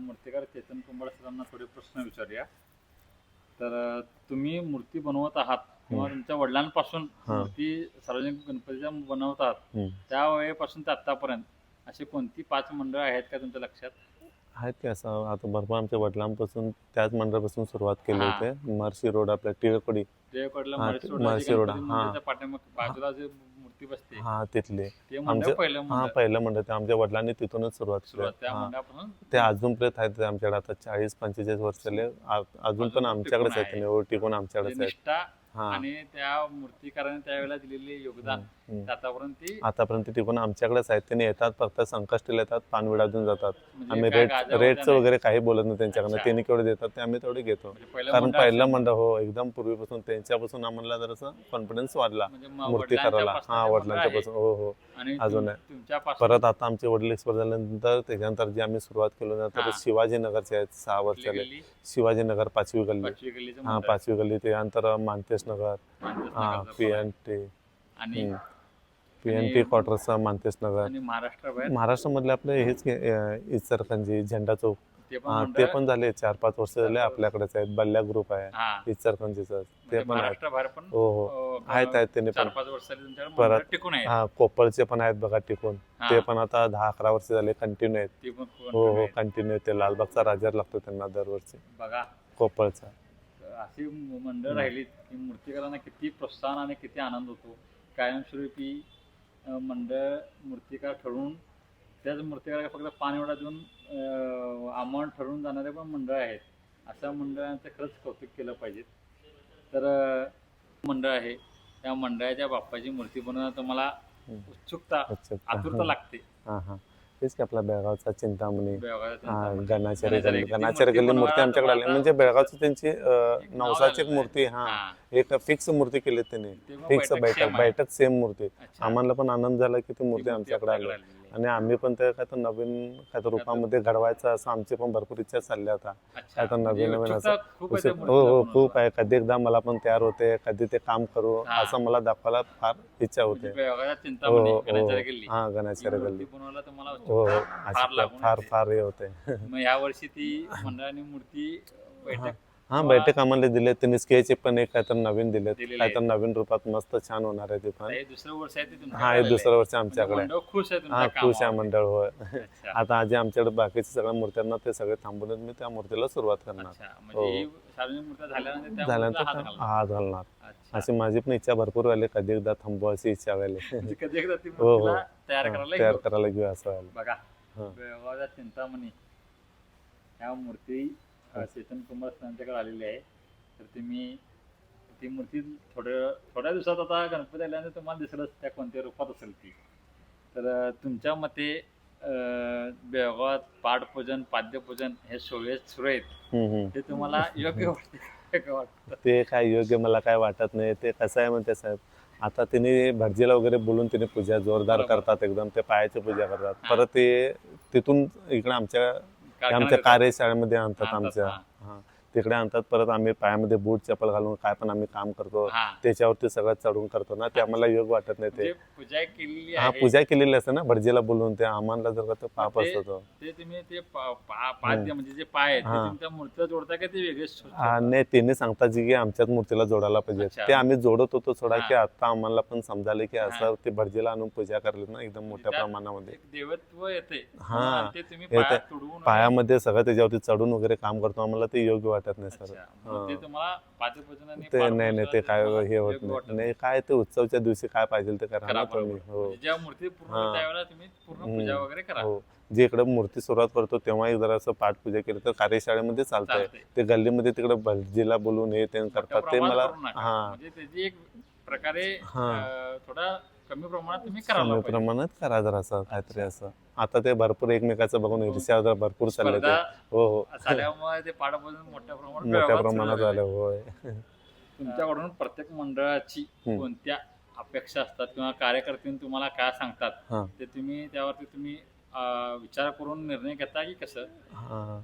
मूर्तिकार चेतन कुंभार सरांना थोडे प्रश्न विचारूया. तर तुम्ही मूर्ती बनवत आहात किंवा तुमच्या वडिलांपासून हा. मूर्ती सार्वजनिक गणपतीच्या बनवत आहात, हम्म. त्यावेळेपासून ते आतापर्यंत अशी कोणती 5 मंडळ आहेत का तुमच्या लक्षात? आहेत की असं आता भरपूर आमच्या वडिलांपासून त्याच मंडळापासून सुरुवात केली हा. होते. महर्षी रोड आपल्या टिळकोडी. देवकडला हा, महर्षी महर्षी रोडला रोड, जे हा. मंदिराच्या पाठीमागे बाजूला जे मूर्ती बसते हा, तिथले ते मंडळ आमच्या पहिलं हा मंडळ पहिलं मंडळ ते आमच्या वडिलांनी तिथूनच सुरुवात सुरुवात त्या केली. हा. मंडळापासून ते अजूनपर्यंत आहेत ते आमच्याकडे. आता 40-45 वर्ष झाले. अजून पण टिकून आमच्याकडेच आहे. आहेत ते, टिकून जे आमच्याकडेच आहेत. निष्ठा हा. आणि त्या मूर्तिकाराने त्यावेळेला दिलेले योगदान हम्म. ते आतापर्यंत ती आतापर्यंत टिकून आमच्याकडेच आहेत. त्यांनी येतात फक्त संकष्टीला येतात, पानविडा देऊन जातात. म्हणजे आम्ही काय गाजा रेटचं वगैरे वगैरे काही बोलत नाही त्यांच्याकडनं. अच्छा. त्यांनी केवढे देतात ते आम्ही तेवढे घेतो. म्हणजे पहिलं कारण मंडळ पहिलं असलं- मंडळ हो एकदम पूर्वीपासून त्यांच्यापासून आम्हाला जरासं कॉन्फिडन्स वाढला म्हणजे मूर्ती करायला. वडिलांच्यापासून हा, ते मंडळ वडिलांच्या आहे. पासून. हो हो. आणि अजून आहे. तुमच्यापासून परत आता आमचे वडील एक्सपायर झाल्यानंतर त्याच्यानंतर जे आम्ही सुरुवात केली नंतर हा. शिवाजीनगरचे आहेत 6 कुठली वर्षाले. गल्ली? शिवाजीनगर 5वी गल्ली. 5वी गल्लीचं हा, मंडळ. 5वी गल्ली. त्यानंतर मानतेश नगर. मानतेश हा, नगरचं PNT. आणि PNT क्वार्टरचा मानतेश नगर. आणि महाराष्ट्राबाहेर महाराष्ट्रामधले आपले हेच इचलकरंजी, झेंडा चौक. ते पण हा, ते मंडळ पण झाले 4-5 वर्ष झाले आपल्याकडेच आहेत. बल्ल्या ग्रुप आहे हा इचलकरंजीचं, ते म्हणजे पण आहेत. महाराष्ट्राबाहेर पण हो हो, आहेत त्यांनी पण. 4-5 वर्षांनी तुमच्याकडे परत- मंडळ टिकून आहे. हा, कोपळचे पण आहेत बघा टिकून. हा. ते पण आता 10-11 वर्ष झाले कंटिन्यू आहेत. ते पण हो हो, continue कंटिन्यू. ते लालबागचा राजा लागतो त्यांना दरवर्षी आहे. बघा कोपळचा. अशी मंडळ राहिलीत की मूर्तिकारांना किती प्रोत्साहन आणि किती आनंद होतो. कायमस्वरूपी मंडळ मूर्तिकार ठरवून त्याच मूर्तिकाराला फक्त पानविडा देऊन अमाऊंट ठरवून जाणारे पण मंडळ आहेत. अशा मंडळांचं खरंच कौतुक केलं पाहिजे. तर मंडळ आहे त्या मंडळाच्या बाप्पाची मूर्ती बनवण्यात तुम्हाला उत्सुकता अच्छा. आतुरता लागते. हा हा, तेच की आपला बेळगावचा चिंतामणी. बेळगावात हा, त्यांचा गणाचार्य गणाचार्य गल्ली. ती गणाचार्य मूर्ती गल्ली मूर्ती बनवायला आमच्याकडे आली. तुम्हाला म्हणजे बेळगावची त्यांची नाव नवसाची एक झालेलं मूर्ती. आहे. हा, हा. एक फिक्स मूर्ती केली त्यांनी. ते पण फिक्स बैठक same आहे. बैठक सेम मूर्ती. अच्छा. आम्हाला पण आनंद झाला की ती ती मूर्ती आमच्याकडे आली. आपल्याकडे आलेली आहे. आणि आम्ही पण ते काय तर नवीन काय तर रूपामध्ये घडवायचं असं आमची पण भरपूर इच्छा चालल्या होता. अच्छा. काय तर म्हणजे नवीन नवीन उत्सुकता असं. खूप आहे त्या हो मूर्तीला हो, बनवायला. खूप आहे. कधी एकदा मला पण तयार होते, कधी ते काम करू हा. असं मला दाखवायला फार इच्छा म्हणजे होते. बेळगावात हो चिंतामणी हो गणाचार्य गल्ली हा, ती गणाचार्य मूर्ती गल्ली. बनवायला तुम्हाला हो उत्सुकता हो, फार अशी लागून फार येते. फार हे होते. मग या वर्षी ती मंडळाने मूर्ती बैठक हा, बैठक आम्हाला दिले त्यांनी. स्केच पण एक काय तर नवीन दिलेत. दिलेले काय तर आहेत. नवीन रूपात मस्त छान होणार आहे ते पण. हे दुसरं वर्ष आहे ते तुमच्याकडे हा, हे आलेलं आहे. दुसरं वर्ष म्हणजे आमच्याकडे आहे. मंडळ खुश आहे हा, तुमच्या खुश आहे कामावर. मंडळ. होय. अच्छा. आता आजी आमच्याकडे बाकीच्या सगळ्या मूर्त्यांना ते सगळे थांबून मी त्या मूर्तीला सुरुवात करणार. अच्छा. हो. म्हणजे ही सार्वजनिक मूर्ती झाल्यानंतर त्या झाल्यानंतर मूर्तीला हात घालणार. हात घालणार. अच्छा. अशी माझी पण इच्छा भरपूर व्हायली. कधी एकदा थांबू अशी इच्छा व्हायली. म्हणजे कधी एकदा ती हो, हो. मूर्तीला तयार करायला तयार घेऊ. करायला घेऊ असं व्हायला. बघा हा. बेळगावच्या चिंतामणी ह्या मूर्ती चेतन कुमार यांच्याकडे आलेली आहे. तर तुम्ही ती मूर्ती थोड्या दिवसात आता गणपती आल्यानंतर तुम्हाला दिसेलच त्या कोणत्या रूपात असेल ती. तर तुमच्या मते बेळगावात पाठपूजन पाद्यपूजन हे सोहळे सुरू आहेत ते तुम्हाला योग्य वाटते का वाटतं? ते काय योग्य मला काय वाटत नाही. ते कसं आहे म्हणते साहेब, आता तिने भटजीला वगैरे बोलून तिने पूजा जोरदार बरोबर. करतात एकदम. ते पायाची पूजा करतात. हा. परत ते तिथून इकडे आमच्या कारखान्यात आमच्या येतात. कार्यशाळेमध्ये आणतात आणतात, आमच्या. हा. हा, तिकडे आणतात, परत आम्ही पायामध्ये बूट चप्पल घालून काय पण आम्ही काम करतो हा त्याच्यावरती सगळं चढून करतो ना, ते आम्हाला योग्य वाटत नाही ते. म्हणजे पूजा केलेली हा आहे पूजा केलेली असते ना भटजीला बोलून, ते आम्हाला जर का तो पाप ते- असतो तो. ते तुम्ही ते पाच म्हणजे जे पाय आहेत ते हा. तुम्ही त्या मूर्तीला जोडता का ते वेगळे नाही त्यांनी सांगतात जी की आमच्याच मूर्तीला जोडायला पाहिजे, अच्छा. ते आम्ही जोडत होतो थोडा, हा. की आता आम्हाला पण समजाले की हा. असं ते भटजीला आणून पूजा करली ना एकदम मोठ्या त्यात प्रमाणामध्ये. एक देवत्व येते हा. आणि ते तुम्ही येते. पायात तुडवून पायामध्ये सगळं त्याच्यावरती चढून वगैरे काम करतो, आम्हाला ते योग्य वाटत नाही सर. अच्छा. मग ते तुम्हाला पाचपूजनाने ते नाही ते काय हे होत नाही काय ते उत्सवच्या दिवशी काय पाहिजे ते करा ना तुम्ही. हो जेव्हा मूर्ती पूर्ण हा. होईल त्यावेळेला तुम्ही पूर्ण पूजा वगैरे करा. हो, जे इकडे मूर्ती सुरुवात करतो तेव्हा एक जरा असं पाठपूजा केली तर कार्यशाळेमध्ये चालतंय. चालतंय. ते गल्लीमध्ये तिकडे भटजीला बोलून हे ते मोठ्या करतात ते प्रमाणात मला. करू नका. हा म्हणजे त्याची एक प्रकारे हा. थोडा कमी प्रमाणात तुम्ही करायला कमी पाहिजे. प्रमाणात करा जरा असं काहीतरी असं. आता ते भरपूर एकमेकाचं बघून ईर्ष्या जरा भरपूर चालले ते. हो हो झाल्यामुळे ते पाठपूजन मोठ्या प्रमाणात मोठ्या व्यवहारात प्रमाणात सुरू झालं झालंय. होय. तुमच्याकडून प्रत्येक मंडळाची कोणत्या अपेक्षा असतात किंवा कार्यकर्ते तुम्हाला काय सांगतात हा. ते तुम्ही त्यावरती तुम्ही विचार करून निर्णय घेता की कसं? हा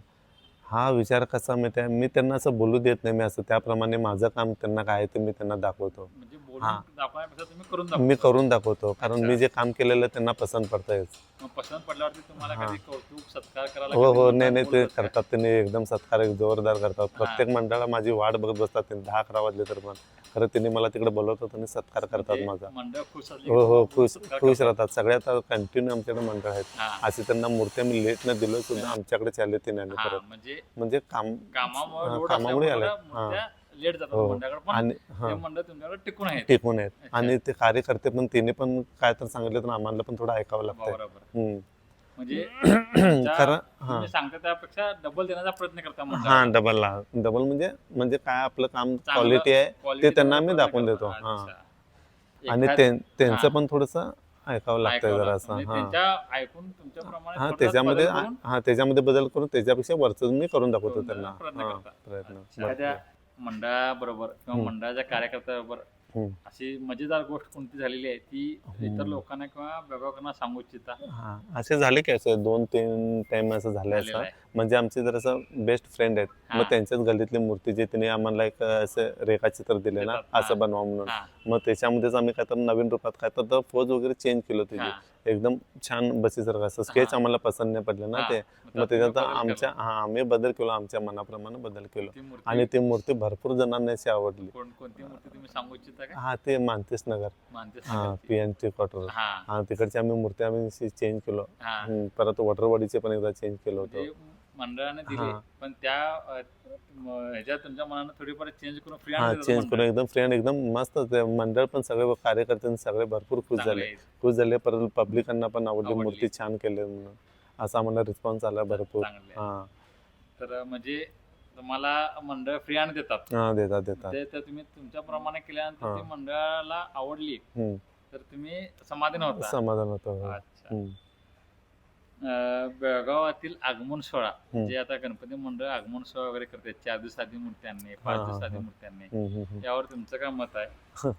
हा विचार कसा माहिती आहे, मी त्यांना असं बोलू देत नाही, मी असं त्याप्रमाणे माझं काम त्यांना काय आहे ते मी त्यांना दाखवतो. म्हणजे बोलून हा. दाखवण्यापेक्षा तुम्ही करून मी दाखवता. करून दाखवतो, कारण अच्छा. मी जे काम केलेलं त्यांना पसंत पडतंय. मग पसंत पडल्यावरती तुम्हाला हा. कधी कौतुक सत्कार करायला हो कधी हो बोलतात- नाही नाही ते बोलतात का? करतात, त्यांनी एकदम सत्कार एक जोरदार करतात. प्रत्येक मंडळाला माझी वाट बघत बसतात, त्यांनी 10-11 वाजले तर पण खरं त्यांनी मला तिकडे बोलवतात आणि सत्कार करतात म्हणजे माझा. मंडळ खुश असले की हो हो तुम्हाला खुश सत्कार खुश करतात. राहतात सगळ्यात. कंटिन्यू आमच्याकडे मंडळ आहेत, हा. असे त्यांना मूर्त्या मी लेट न दिलो सुद्धा आमच्याकडे चालले ते नाही हा, परत. म्हणजे म्हणजे कामामुळे हा, लोड कामामुळे असल्यामुळे आले. मूर्त्या लेट जातात हो. मंडळाकडे पण आणि ते हा मंडळ तुमच्याकडे टिकून आहेत. टिकून आहेत. अच्छा. आणि ते कार्यकर्ते पण तिने पण काय तर सांगितलं तर आम्हाला पण थोडं ऐकावं लागतंय. बरोबर. म्हणजे खरं हा तुम्ही सांगता त्यापेक्षा डबल देण्याचा प्रयत्न करता हा मंडळाला. डबल म्हणजे काय आपलं काम चांगलं क्वालिटी आहे quality ते त्यांना देण्याचा आम्ही प्रयत्न दाखवून करता. देतो. हा अच्छा. आणि त्यांचं हा. पण थोडस ऐकावं लागतंय ऐकावं जरा लागतं. असं. म्हणजे हा त्यांच्या ऐकून तुमच्याप्रमाणे हा थोडासा त्याच्यामध्ये बदल करून त्याच्यामध्ये बदल करून त्याच्यापेक्षा वरचं मी करून दाखवतो करून त्यांना. प्रयत्न हा, करता. प्रयत्न अच्छा. एखाद्या मंडळाबरोबर किंवा मंडळाच्या कार्यकर्त्याबरोबर हम्म. अशी मजेदार गोष्ट कोणती झालेली आहे ती इतर लोकांना किंवा बघावकांना सांगू इच्छिता? हा असे झाले की असं 2-3 टाइम असं झाले झालेलं असं. आहे. म्हणजे आमचे जर असं बेस्ट फ्रेंड आहेत, हा. मग त्यांच्याच गल्लीतली मूर्ती जे तिने आम्हाला एक असं रेखाचित्र दिले ना देतात. हा. असं बनवा म्हणून. हा. मग त्याच्यामध्येच आम्ही काय तर नवीन रूपात काय तर पोज वगैरे चेंज केलं हा. त्याची एकदम छान बसीसारखं असं स्केच हा. आम्हाला पसंत नाही पडलं ना हा. ते. मग मग त्यात त्याच्यात तुम्ही बदल आमच्या आम्ही बदल केलो, आमच्या मनाप्रमाणे बदल केलो. ती मूर्ती आणि ती मूर्ती भरपूर जणांना अशी आवडली. कोणती मूर्ती तुम्ही सांगू इच्छिता का? हा ते मानतेच नगर मानतेच हा नगरची. PNT quarter. हा. हा तिकडची आम्ही मूर्ती आम्ही चेंज केलो. हा. परत वॉटरबॉडीचे पण एकदा चेंज केलं होतं. म्हणजे मंडळाने दिले हा. पण त्या ह्याच्यात तुमच्या मनानं थोडीफार चेंज करून फ्री हा चेंज करून एकदम फ्रेंड एकदम मस्त ते मंडळ पण सगळे कार्यकर्ते सगळे भरपूर खुश झाले. परत पब्लिकांना पण आवडली, आवडली. मूर्ती छान केली म्हणून असा आम्हाला रिस्पॉन्स आला भरपूर. चांगले. हा तर म्हणजे तुम्हाला मंडळ फ्री आणि देतात हा देतात ते तर तुम्ही तुमच्याप्रमाणे केल्यानंतर हा. ती मंडळाला आवडली हम्म. तर तुम्ही समाधान होता. समाधान होतं. अच्छा. हम्म. बेळगावातील आगमन सोहळा जे आता गणपती मंडळ आगमन सोहळा वगैरे करते 4 दिवस आधी मूर्ती आणणे, 5 हा, दिवस हा, आधी हा. मूर्ती आणणे, हम्म. यावर तुमचं काय मत आहे?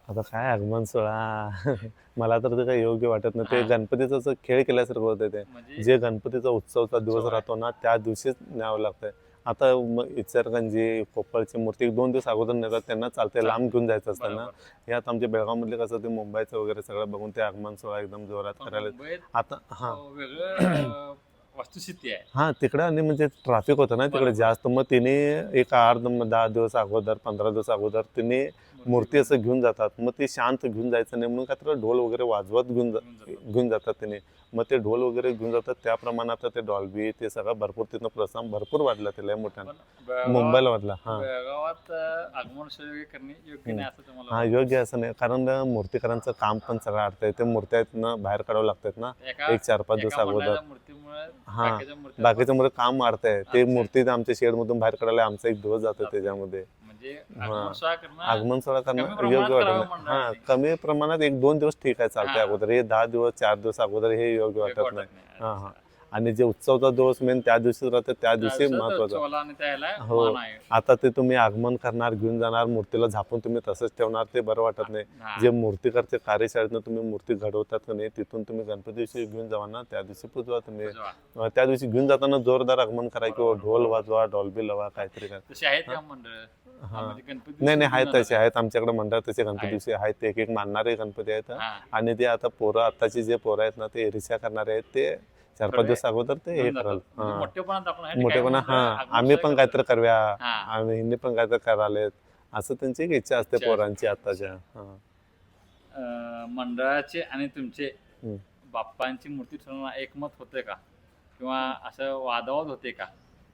आता काय आगमन सोहळा मला तर ते काही योग्य वाटत नाही. ते हा. गणपतीचा असं खेळ केल्यासारखं होतं ते. म्हणजे जे गणपतीचा उत्सवचा दिवस उत्सव आहे. राहतो ना त्या दिवशीच न्यावं लागतंय. आता इचलकरंजी कोप्पळची मूर्ती 1-2 दिवस अगोदर नेतात, त्यांना चालते लांब घेऊन जायचं असतं ना. बरोबर. यात आमच्या बेळगावमधले कसं ते मुंबईचं वगैरे सगळं बघून ते आगमन सोहळा एकदम जोरात पण करायला. मुंबईत आता हा वेगळं वस्तुस्थिती आहे. हा तिकडे आणि म्हणजे ट्रॅफिक होतं ना तिकडे बरोबर. जास्त. मग तिने एक 10 दिवस अगोदर 15 दिवस अगोदर तिने मूर्ती असं घेऊन जातात. मग ते शांत घेऊन जायचं नाही म्हणून काय तर ढोल वगैरे वाजवत घेऊन जातात तिने. मग ते ढोल वगैरे घेऊन जातात त्या प्रमाणात ते डॉल्बी ते सगळं भरपूर तिथं प्रसाद भरपूर वाढला त्याला मोठ्यानं. पण मुंबईला वाढला. हा बेळगावात आगमन सोहळे करणे योग्य नाही असं तुम्हाला हा योग्य असं नाही, कारण मूर्तीकारांचं काम पण सगळं अडतंय. ते मूर्त्या आहेत ना बाहेर काढावं लागतात ना एका- एक 4-5 दिवस एका अगोदर. मंडळाच्या मूर्तीमुळे हा. बाकीच्या मूर्त्या बाकीच्यामुळे काम वाढतंय. ते अच्छा. मूर्ती आमच्या शेडमधून बाहेर काढायला आमचा एक दिवस जातो त्याच्यामध्ये. म्हणजे आगमन सोहळा करणं आगमन सोहळा कमी करणं प्रमाणात योग्य वाटत करावं नाही. हा मंडळाने. कमी प्रमाणात 1-2 दिवस ठीक आहे चालतंय हा. अगोदर. हे 10 दिवस 4 दिवस अगोदर हे योग्य योग्य वाटत नाही. नाही. हा हा आणि जे उत्सवचा दिवस मेन त्या दिवशी राहते त्या दिवशी महत्वाचा. उत्सवाला आणि त्याला हो. मान आहे. आता ते तुम्ही आगमन करणार घेऊन जाणार मूर्तीला झापून तुम्ही तसंच ठेवणार ते बरं वाटत नाही. हा. जे मूर्तीकरचे कार्यशाळेतनं तुम्ही मूर्ती घडवतात का नाही तिथून तुम्ही गणपती दिवशी घेऊन जावा ना त्या दिवशी पुजवा तुम्ही. बुजवा. त्या दिवशी घेऊन जाताना जोरदार आगमन करा किंवा ढोल वाजवा डॉल्बी लावा काहीतरी करा. तसे आहेत का मंडळ? हा. म्हणजे गणपती नाही आहेत दिवशी तसे आहेत आमच्याकडे मंडळ तसे गणपती आहेत. दिवशी आहेत एक एक मानणारे गणपती आहेत. हा. आणि ते आता पोरं आताची जे पोरं आहेत ना ते रिक्षा करणारे आहेत ते 4-5 दिवस अगोदर ते हे घेऊन जातात. कराल. म्हणजे हा. मोठेपणा दाखवण्यासाठी मोठेपणा काय हा म्हणतात, आम्ही पण आगमन काहीतरी करूया हा. आम्ही हिने पण काहीतरी करालेत असं त्यांची एक इच्छा असते इच्छा पोरांची आताच्या. हा. मंडळाचे आणि तुमचे हम्म. बाप्पांची मूर्ती ठरवणं एकमत होते का? किंवा असं वादावाद होते का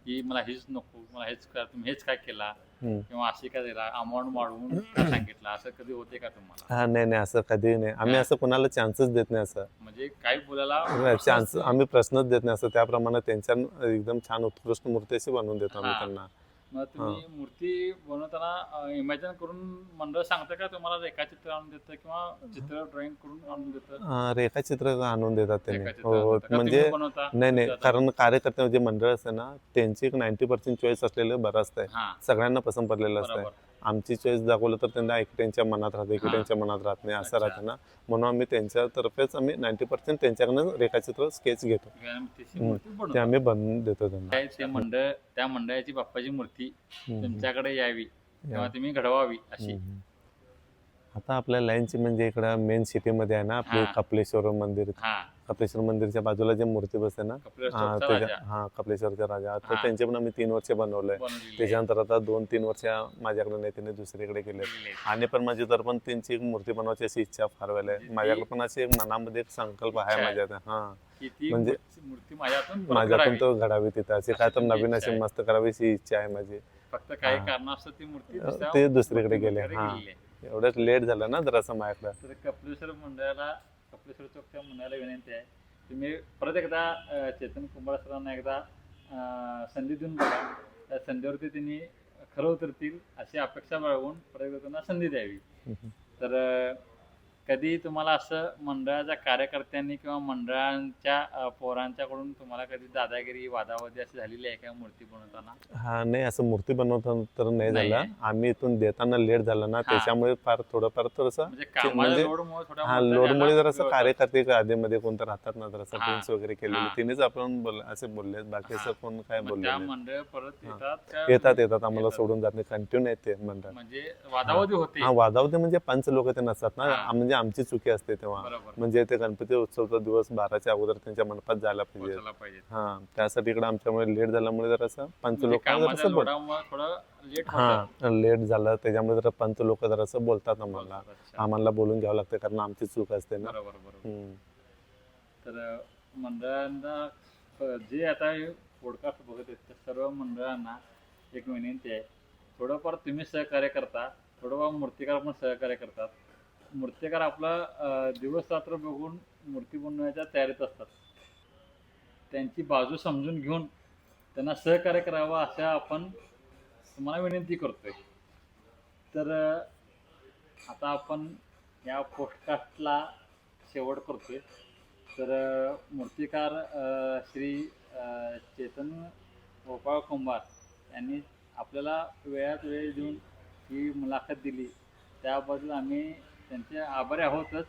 की मला हेच नको, मला हेच करा, तुम्ही हेच काय केला, हम्म. किंवा असे काय दिला अमाऊंट वाढवून का सांगितलं, असं कधी होते का तुम्हाला? हा नाही असं कधी नाही आम्ही हा. असं कोणाला चान्सच देत नाही असं म्हणजे काही बोलायला चान्स आम्ही प्रश्नच देत नाही असं त्याप्रमाणे त्यांच्या एकदम छान उत्कृष्ट मूर्ती अशी बनवून देतो आम्ही हा. त्यांना. मग तुम्ही मूर्ती बनवताना इमॅजिन करून मंडळ सांगतं का तुम्हाला रेखाचित्र आणून देतं किंवा चित्र ड्रॉइंग करून आणून देतं? रेखाचित्र आणून देतात त्यांनी. रेखाचित्र हो आणून देतं का? म्हणजे तुम्ही बनवता? नाही जाता? कारण कार्यकर्ते जे मंडळ असते ना त्यांची एक 90% चॉईस असलेलं बरं असतंय हा, सगळ्यांना पसंत पडलेलं असतंय. बरोबर. आमची चॉईस दाखवलं तर त्यांना एकट्यांच्या मनात राहते हा. एकट्यांच्या मनात राहत नाही असं अच्छा. राहतं ना म्हणून आम्ही त्यांच्यातर्फेच आम्ही 90% त्यांच्याकडनं रेखाचित्र स्केच घेतो गणपतीची मूर्ती ते बनवता. आम्ही बनवून देतो त्यांना. काय ते मंडळ, त्या मंडळाची बाप्पाची मूर्ती तुमच्याकडे यावी किंवा तुम्ही घडवावी अशी. हम्म. आता आपल्या लाईनची म्हणजे इकडं मेन सिटीमध्ये आहे ना आपली हा. कपिलेश्वर मंदिर. हा, कपिलेश्वर मंदिरच्या बाजूला जे मूर्ती बसते ना कपिलेश्वरचा त्याच्या राजा हा कपिलेश्वरचा राजा तर हा. त्यांचे पण आम्ही 3 वर्ष बनवलंय. बनवलेली आहे. त्याच्यानंतर आता 2-3 वर्ष माझ्याकडे नाही त्यांनी दुसरीकडे केले बनवलेली आहे. आणि पण माझी तर पण त्यांची एक मूर्ती बनवायची अशी इच्छा फार वेळ आहे. म्हणजे माझ्याकडे पण अशी एक मनामध्ये एक संकल्प आहे इच्छा आहे. माझ्या हा की ती म्हणजे मूर्ती माझ्यातून परत माझ्यातून घडावी. तो घडावी तिथं अशी काय तर तुमची नवीन इच्छा अशी आहे. मस्त करावी अशी इच्छा आहे माझी. फक्त काही हा. कारणास्तव ती मूर्ती ते दुसरीकडे गेले. मूर्तीकडे हा. गेलेली आहे. एवढंच लेट झालं ना जरासं माझ्याकडं. तर कपिलेश्वर मंडळाला, कपिलेश्वर चौकच्या मंडळाला विनंती आहे, तुम्ही परत एकदा चेतन कुंभार सरांना एकदा संधी देऊन बघा. त्या संधीवरती त्यांनी खरं उतरतील अशी अपेक्षा बाळगून परत एकदा त्यांना संधी द्यावी. तर कधी तुम्हाला असं मंडळाच्या कार्यकर्त्यांनी किंवा मंडळांच्या पोरांच्याकडून तुम्हाला कधी दादागिरी वादावादी अशी झालेली आहे का मूर्ती बनवताना? हा नाही असं मूर्ती बनवताना तर नाही नाही झालं आहे. आम्ही इथून देताना लेट झाला ना हा. त्याच्यामुळे फार थोडंफार थोडंसं म्हणजे कामाच्या म्हणजे लोडमुळे थोड्या हा मूर्त्या लोडमुळे द्यायला जरासं वेळ कार्यकर्ते आधीमध्ये कोणतं राहतात ना जरासं हा. ड्रिंक्स वगैरे केलेले हा. तिनेच आपण असे बोलले बाकी असं कोण काय मग बोलले त्या नाही. मंडळ परत हा. येतात का? येतात आम्हाला येतात. सोडून जात नाही कंटिन्यू येते म्हणतात. म्हणजे वादावादी होते. हा वादावते म्हणजे पंच लोक ते नसतात ना हा. म्हणजे आमची चुकी असते तेव्हा बरोबर. म्हणजे ते गणपती उत्सवचा दिवस 12च्या अगोदर त्यांच्या मंडपात जायला पाहिजे. पोहोचायला पाहिजे. हा त्यासाठी इकडे आमच्यामुळे लेट झाल्यामुळे जरासं पंच म्हणजे लोक कामाच्या लोडामुळे थोडं लेट होतं. हा लेट झालं त्याच्यामुळे जरा पंच लोक जरासं बोलतात आम्हाला. अच्छा. आम्हाला बोलून घ्यावं लागतं कारण आमची चूक असते ना. बरोबर बरोबर. हम्म. तर मंडळांना जे आता पॉडकास्ट बघत आहेत त्या सर्व मंडळांना एक विनंती आहे, थोडंफार तुम्ही सहकार्य करता, थोडंफार मूर्तिकार पण सहकार्य करतात. मूर्तिकार आपला दिवस रात्र बघून मूर्ती बनवण्याच्या तयारीत असतात. त्यांची बाजू समजून घेऊन त्यांना सहकार्य करावं असं आपण तुम्हाला विनंती करतोय. तर आता आपण या पॉडकास्टला शेवट करतोय. तर मूर्तिकार श्री चेतन गोपाळ कुंभार यांनी आपल्याला वेळात वेळ देऊन ही मुलाखत दिली त्याबद्दल आम्ही त्यांचे आभारी आहोतच.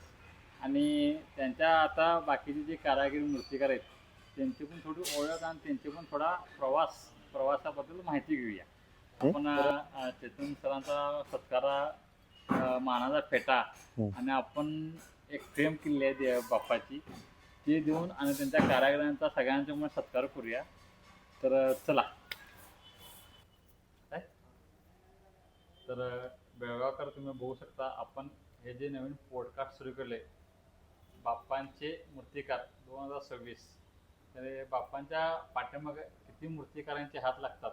आणि त्यांच्या आता बाकीचे जे कारागीर मूर्तिकार आहेत त्यांची पण थोडी ओळख आणि त्यांचे पण थोडा प्रवासाबद्दल माहिती घेऊया आपण. चेतन सरांचा सत्कारा मानाचा फेटा आणि आपण एक फ्रेम केली आहे बाप्पाची ती देऊन आणि त्यांच्या कारागिरांचा सगळ्यांच्या मग सत्कार करूया. तर चला. तर बेळगावकर तुम्ही बघू शकता आपण हे जे नवीन पॉडकास्ट सुरू केले बाप्पांचे मूर्तिकार 2026. तर बाप्पांच्या पाठीमागे किती मूर्तिकारांचे हात लागतात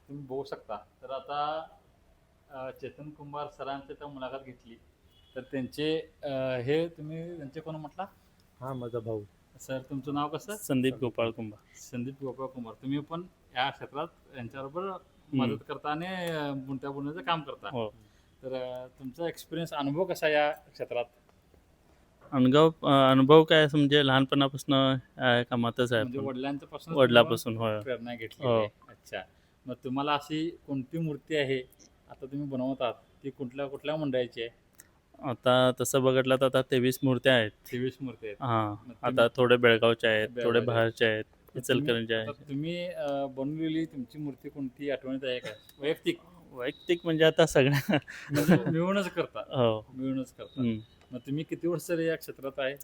तुम्ही बघू शकता. तर आता चेतन कुंभार सरांची तर मुलाखत घेतली तर त्यांचे हे तुम्ही त्यांचे कोण म्हटला? हा माझा भाऊ. सर तुमचं नाव कसं? संदीप गोपाळ कुंभार. संदीप गोपाळ कुंभार. तुम्ही पण या क्षेत्रात यांच्याबरोबर मदत करता आणि मूर्त्या बनवण्याचं काम करता. हो. तर तुमचा एक्सपिरियन्स अनुभव कसा या क्षेत्रात? अनुभव काय असं म्हणजे लहानपणापासून कामातच आहे म्हणजे आपण. वडिलांपासून वडिलापासून होय. प्रेरणा घेतली हो. आहे. अच्छा, मग तुम्हाला अशी कोणती मूर्ती आहे आता तुम्ही बनवत आहात ती कुठल्या कुठल्या मंडळाची आहे? आता तसं बघितलं तर आता 23 मूर्त्या आहेत. 23 मूर्ती आहेत. हां. मग तुम्ही- आता थोडे बेळगावच्या आहेत, थोडे बेळगावच्या आहेत. बाहेरचे आहेत, मग इचलकरंजी आता आहेत. तुम्ही बनवलेली तुमची मूर्ती कोणती आठवणीत आहे का वैयक्तिक? वैयक्तिक म्हणजे आता सगळ्या म्हणजे मिळूनच करता, हो. मिळूनच करता. हम्म. मग तुम्ही किती वर्ष तरी या क्षेत्रात आहे?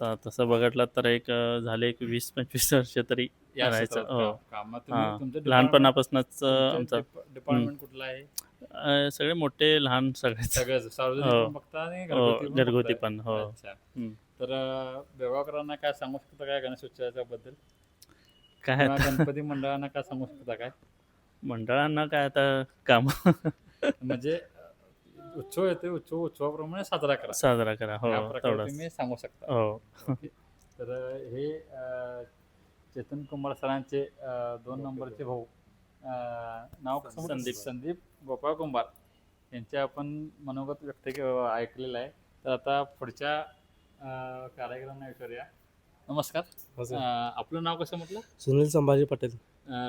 तर तसं बघितलं तर झाले एक 20-25 वर्ष तरी या करायचं. क्षेत्रात हो. काम तुम्ही हां. तुमचं लहानपणापासूनच आमचा डिपार्टमेंट कुठलं आहे? सगळे मोठे लहान सगळेच. सगळं सार्वजनिक हो. पण बघता आणि हो, घरगुती घरगुती बघताय? पण हो. अच्छा. हम्म. तर बेळगावकरांना काय सांगू शकता काय गणेशोत्सवाच्या बद्दल? काय किंवा आता गणपती मंडळांना काय सांगू शकता काय? मंडळांना काय आता काम म्हणजे उत्सव येते, उत्सवाप्रमाणे साजरा करा साजरा करा. हो या प्रकारे तेवढंच. तुम्ही सांगू शकता. हो. ओके. तर हे चेतन कुमार सरांचे 2 नंबरचे भाऊ नाव कसं म्हटलं? संदीप गोपाळ कुंभार यांचे आपण मनोगत ऐकलेलं आहे. तर आता पुढच्या कार्यक्रमांना विचारूया. नमस्कार. आपलं नाव कसं म्हटलं? सुनील संभाजी पटेल,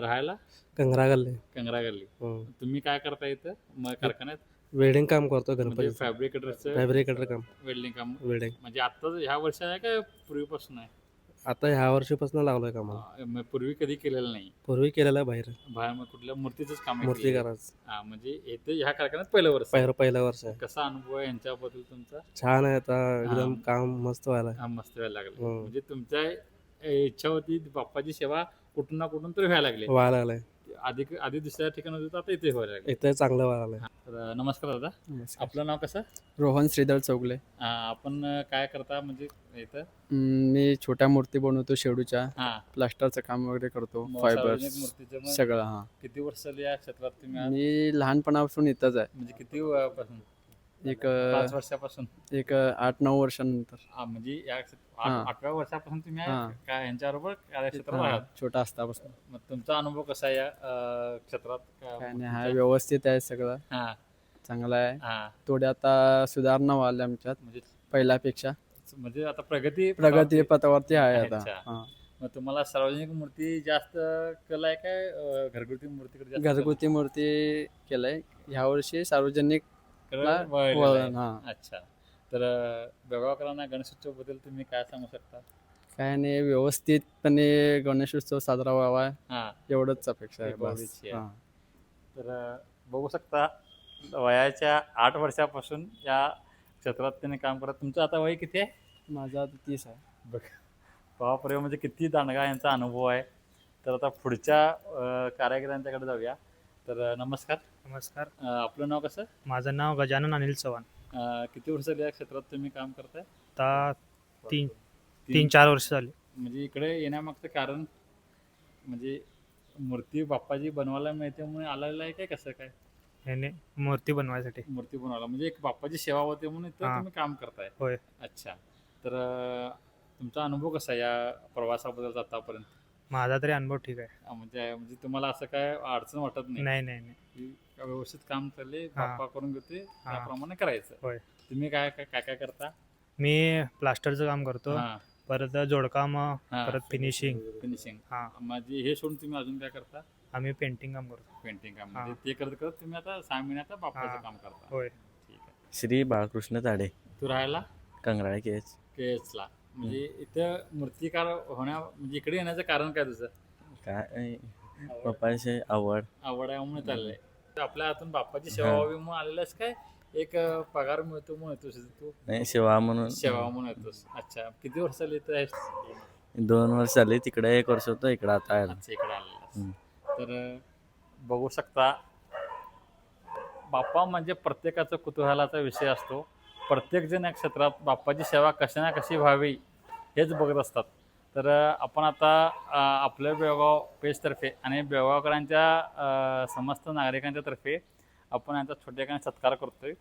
राहायला कंगरा गल्ले. कंगरा गल्ली. हं. तुम्ही काय करता इथं मग कारखान्यात? वेल्डिंग काम करतो म्हणजे गणपती. फॅब्रिकेटरचं फॅब्रिकेटर काम, वेल्डिंग काम. वेल्डिंग. म्हणजे आत्ताच ह्या वर्षी आहे का पूर्वीपासून आहे? आता ह्या वर्षीपासून लागलोय कामाला. मग पूर्वी कधी केलेलं नाही? पूर्वी केलेलं बाहेर बाहेर मग कुठल्या मूर्तीचंच काम आहे मूर्ती केलेलं? करायचं. हा, म्हणजे इथे ह्या कारखान्यात पहिलं वर्ष आहे. पहिलं वर्ष आहे. कसा अनुभव आहे यांच्याबद्दल तुमचा? छान आहे आता, एकदम हा. काम मस्त व्हायला. हा, मस्त व्हायला लागलं. हं. म्हणजे तुमच्या इच्छा होती बाप्पाची सेवा कुठून ना कुठून तर व्हायला लागली. व्हायला लागलंय. आधी दुसऱ्या ठिकाणी होतं, आता इथे व्हायला लागले. इथे चांगलं व्हायला लागलंय. तर नमस्कार दादा, आपलं नाव कसं? रोहन श्रीधर चौगले. आपण काय करता म्हणजे इथं? मी छोट्या मूर्ती बनवतो शेडूच्या, हा, प्लास्टरचं काम वगैरे करतो, मग फायबर सार्वजनिक मूर्तीचं मग सगळं. हां, किती वर्ष झाली या क्षेत्रात तुम्ही आहात? मी लहानपणापासून इथंच आहे. म्हणजे किती वयापासून? एक 5 वर्षापासून? 8-9 वर्षानंतर. म्हणजे या हां. 8व्या वर्षापासून तुम्ही हां. काय यांच्याबरोबर कार्यक्षेत्रात हां, आहात? छोटा असतापासून. मग तुमचा अनुभव कसा आहे या क्षेत्रात? काय नाही, हा व्यवस्थित आहे सगळं, हा, चांगला आहे. हा. थोडी आता सुधारणा व्हायला आमच्यात म्हणजे पहिल्यापेक्षा. म्हणजे आता प्रगती प्रगती पथावरती आहे अच्छा. आता. हां. मग तुम्हाला सार्वजनिक मूर्ती जास्त कला आहे काय घरगुती मूर्तीकडे जास्त घरगुती मूर्ती केलंय ह्यावर्षी, सार्वजनिक कला वळलेलं आहे? वळण. हां. अच्छा. तर बेळगावकरांना गणेशोत्सवाबद्दल तुम्ही काय सांगू शकता? काय नाही, व्यवस्थितपणे गणेशोत्सव साजरा व्हावा हा, एवढंच अपेक्षा आहे एवढीच बस. आहे. हां. तर बघू शकता वयाच्या 8 वर्षापासून या क्षेत्रात त्यांनी काम करत. तुमचं आता वय किती आहे? माझा आता 30 आहे. बघ, बापरे, म्हणजे किती दांडगा यांचा अनुभव आहे. तर आता पुढच्या कार्यकर्त्यांच्याकडे जाऊया. तर नमस्कार. नमस्कार, आपलं नाव कसं? माझं नाव गजानन अनिल चव्हाण. किती वर्ष या क्षेत्रात तुम्ही काम करताय? आता 3-4 वर्ष झाली. म्हणजे इकडे येण्यामागचं कारण म्हणजे मूर्ती बाप्पाजी बनवायला मिळते म्हणून आलेलं आहे काय, कसं काय? ह्याने मूर्ती बनवायसाठी. मूर्ती बनवायला म्हणजे एक बाप्पाची सेवा होते म्हणून इथं हां. तुम्ही काम करताय? होय. अच्छा. तर तुमचा अनुभव कसा आहे या प्रवासाबद्दल आतापर्यंत? माझा तरी अनुभव ठीक आहे. म्हणजे तुम्हाला असं काय अडचण वाटत नाही? नाही नाही नाही. की व्यवस्थित काम चालले, हां. बाप्पा करून घेते हां. त्याप्रमाणे करायचं? होय. तुम्ही काय काय काय काय करता? मी प्लास्टरचं काम करतो, हां, परत जोडकाम, हां. परत फिनिशिंग. फिनिशिंग. हां, म्हणजे हे सोडून तुम्ही अजून काय करता? आम्ही पेंटिंग काम करतो. पेंटिंग काम. हां. म्हणजे ते करत करत तुम्ही आता 6 महिन्यात बाप्पाचं हां. काम करता? होय. ठीक आहे. श्री बाळकृष्ण ताडे, तू राहायला कंगराळे केज. केसला. म्हणजे इथं मूर्तिकार म्हणजे इकडे येण्याचं कारण काय तुझं? काय पप्पाची आवड. आवड आहे म्हणून चाललंय. आपल्या हातून बाप्पाची सेवा हां. व्हावी म्हणून आलेलास काय एक पगार मिळतो म्हणून येतोस तू? नाही, सेवा म्हणून. सेवा म्हणून येतोस. अच्छा. किती वर्ष झाली इथं आहेस? 2 वर्ष झाली, तिकडे 1 वर्ष होतं, इकडं आता आहे. अच्छा, इकडे आलेलास. हम्म. तर बघू शकता बाप्पा म्हणजे प्रत्येकाचा कुतूहलाचा विषय असतो. प्रत्येकजण या क्षेत्रात बाप्पाची सेवा कशी ना कशी व्हावी हेच बघत असतात. तर आपण आता आपल्या बेळगाव पेजतर्फे आणि बेळगावकरांच्या समस्त नागरिकांच्या तर्फे आपण यांचा छोट्याखानी सत्कार करतोय.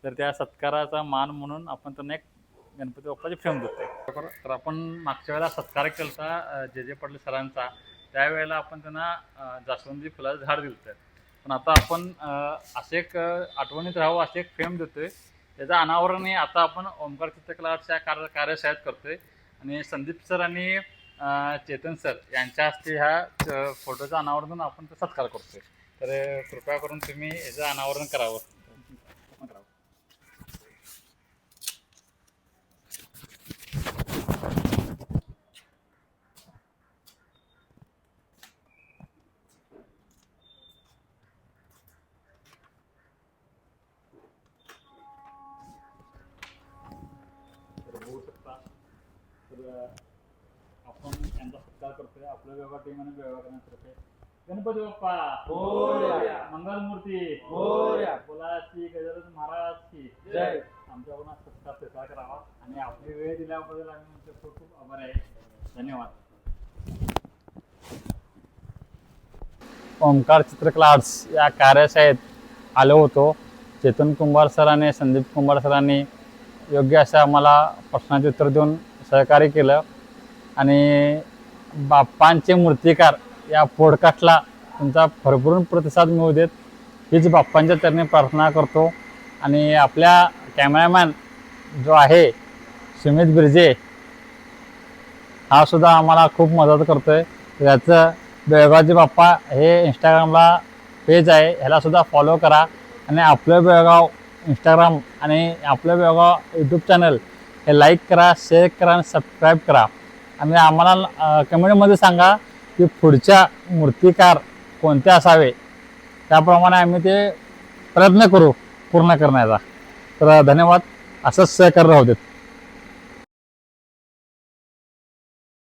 तर त्या सत्काराचा मान म्हणून आपण त्यांना एक गणपती बाप्पाची फ्रेम देतोय. तर आपण मागच्या वेळेला सत्कार केला जे पाटील सरांचा, त्यावेळेला आपण त्यांना जास्वंदी फुलाचं झाड दिलं. पण आता आपण असे एक आठवणीत राहावं असे एक फ्रेम देतोय त्याचं अनावरणही आता आपण ओमकार चित्रकला आर्ट्सच्या कार्यशाळेत करतोय आणि संदीप सर आणि चेतन सर यांच्या हस्ते ह्या फोटोचं अनावरण आपण सत्कार करतोय. तर कृपया करून तुम्ही याचं अनावरण करावं. तर बघू शकता, तर आपण यांचा सत्कार करतोय आपल्या व्यवहार टीम आणि व्यवहार करण्यातर्फे. गणपती बाप्पा मंगलमूर्ती बोला श्री गजानन महाराज की जय. आमच्याकडून सत्कार स्वीकार करावा आणि आपली वेळ दिल्याबद्दल आम्ही तुमचे खूप खूप आभार आहे. धन्यवाद. ओमकार चित्रकला आर्ट्स या कार्यशाळेत आलो होतो. चेतन कुंभार सर आणि संदीप कुंभार सरांनी योग्य अशा आम्हाला प्रश्नाचे उत्तर देऊन सहकार्य केलं आणि बाप्पांचे मूर्तिकार या पॉडकास्टला तुमचा भरभरून प्रतिसाद मिळू देत हीच बाप्पांच्या चरणी प्रार्थना करतो. आणि आपल्या कॅमेरामॅन जो आहे सुमित बिर्जे हा सुद्धा आम्हाला खूप मदत करतोय. याचं बेळगावचे बाप्पा हे इंस्टाग्रामला पेज आहे, ह्याला सुद्धा फॉलो करा आणि आपलं बेळगाव इंस्टाग्राम आणि आपलं बेळगाव यूट्यूब चॅनल हे लाईक करा, शेअर करा आणि सबस्क्राईब करा. आणि आम्हाला कमेंटमध्ये सांगा की पुढच्या मूर्तिकार कोणते असावे, त्याप्रमाणे आम्ही ते प्रयत्न करू पूर्ण करण्याचा. तर धन्यवाद. असंच सहकार्य राहू देत.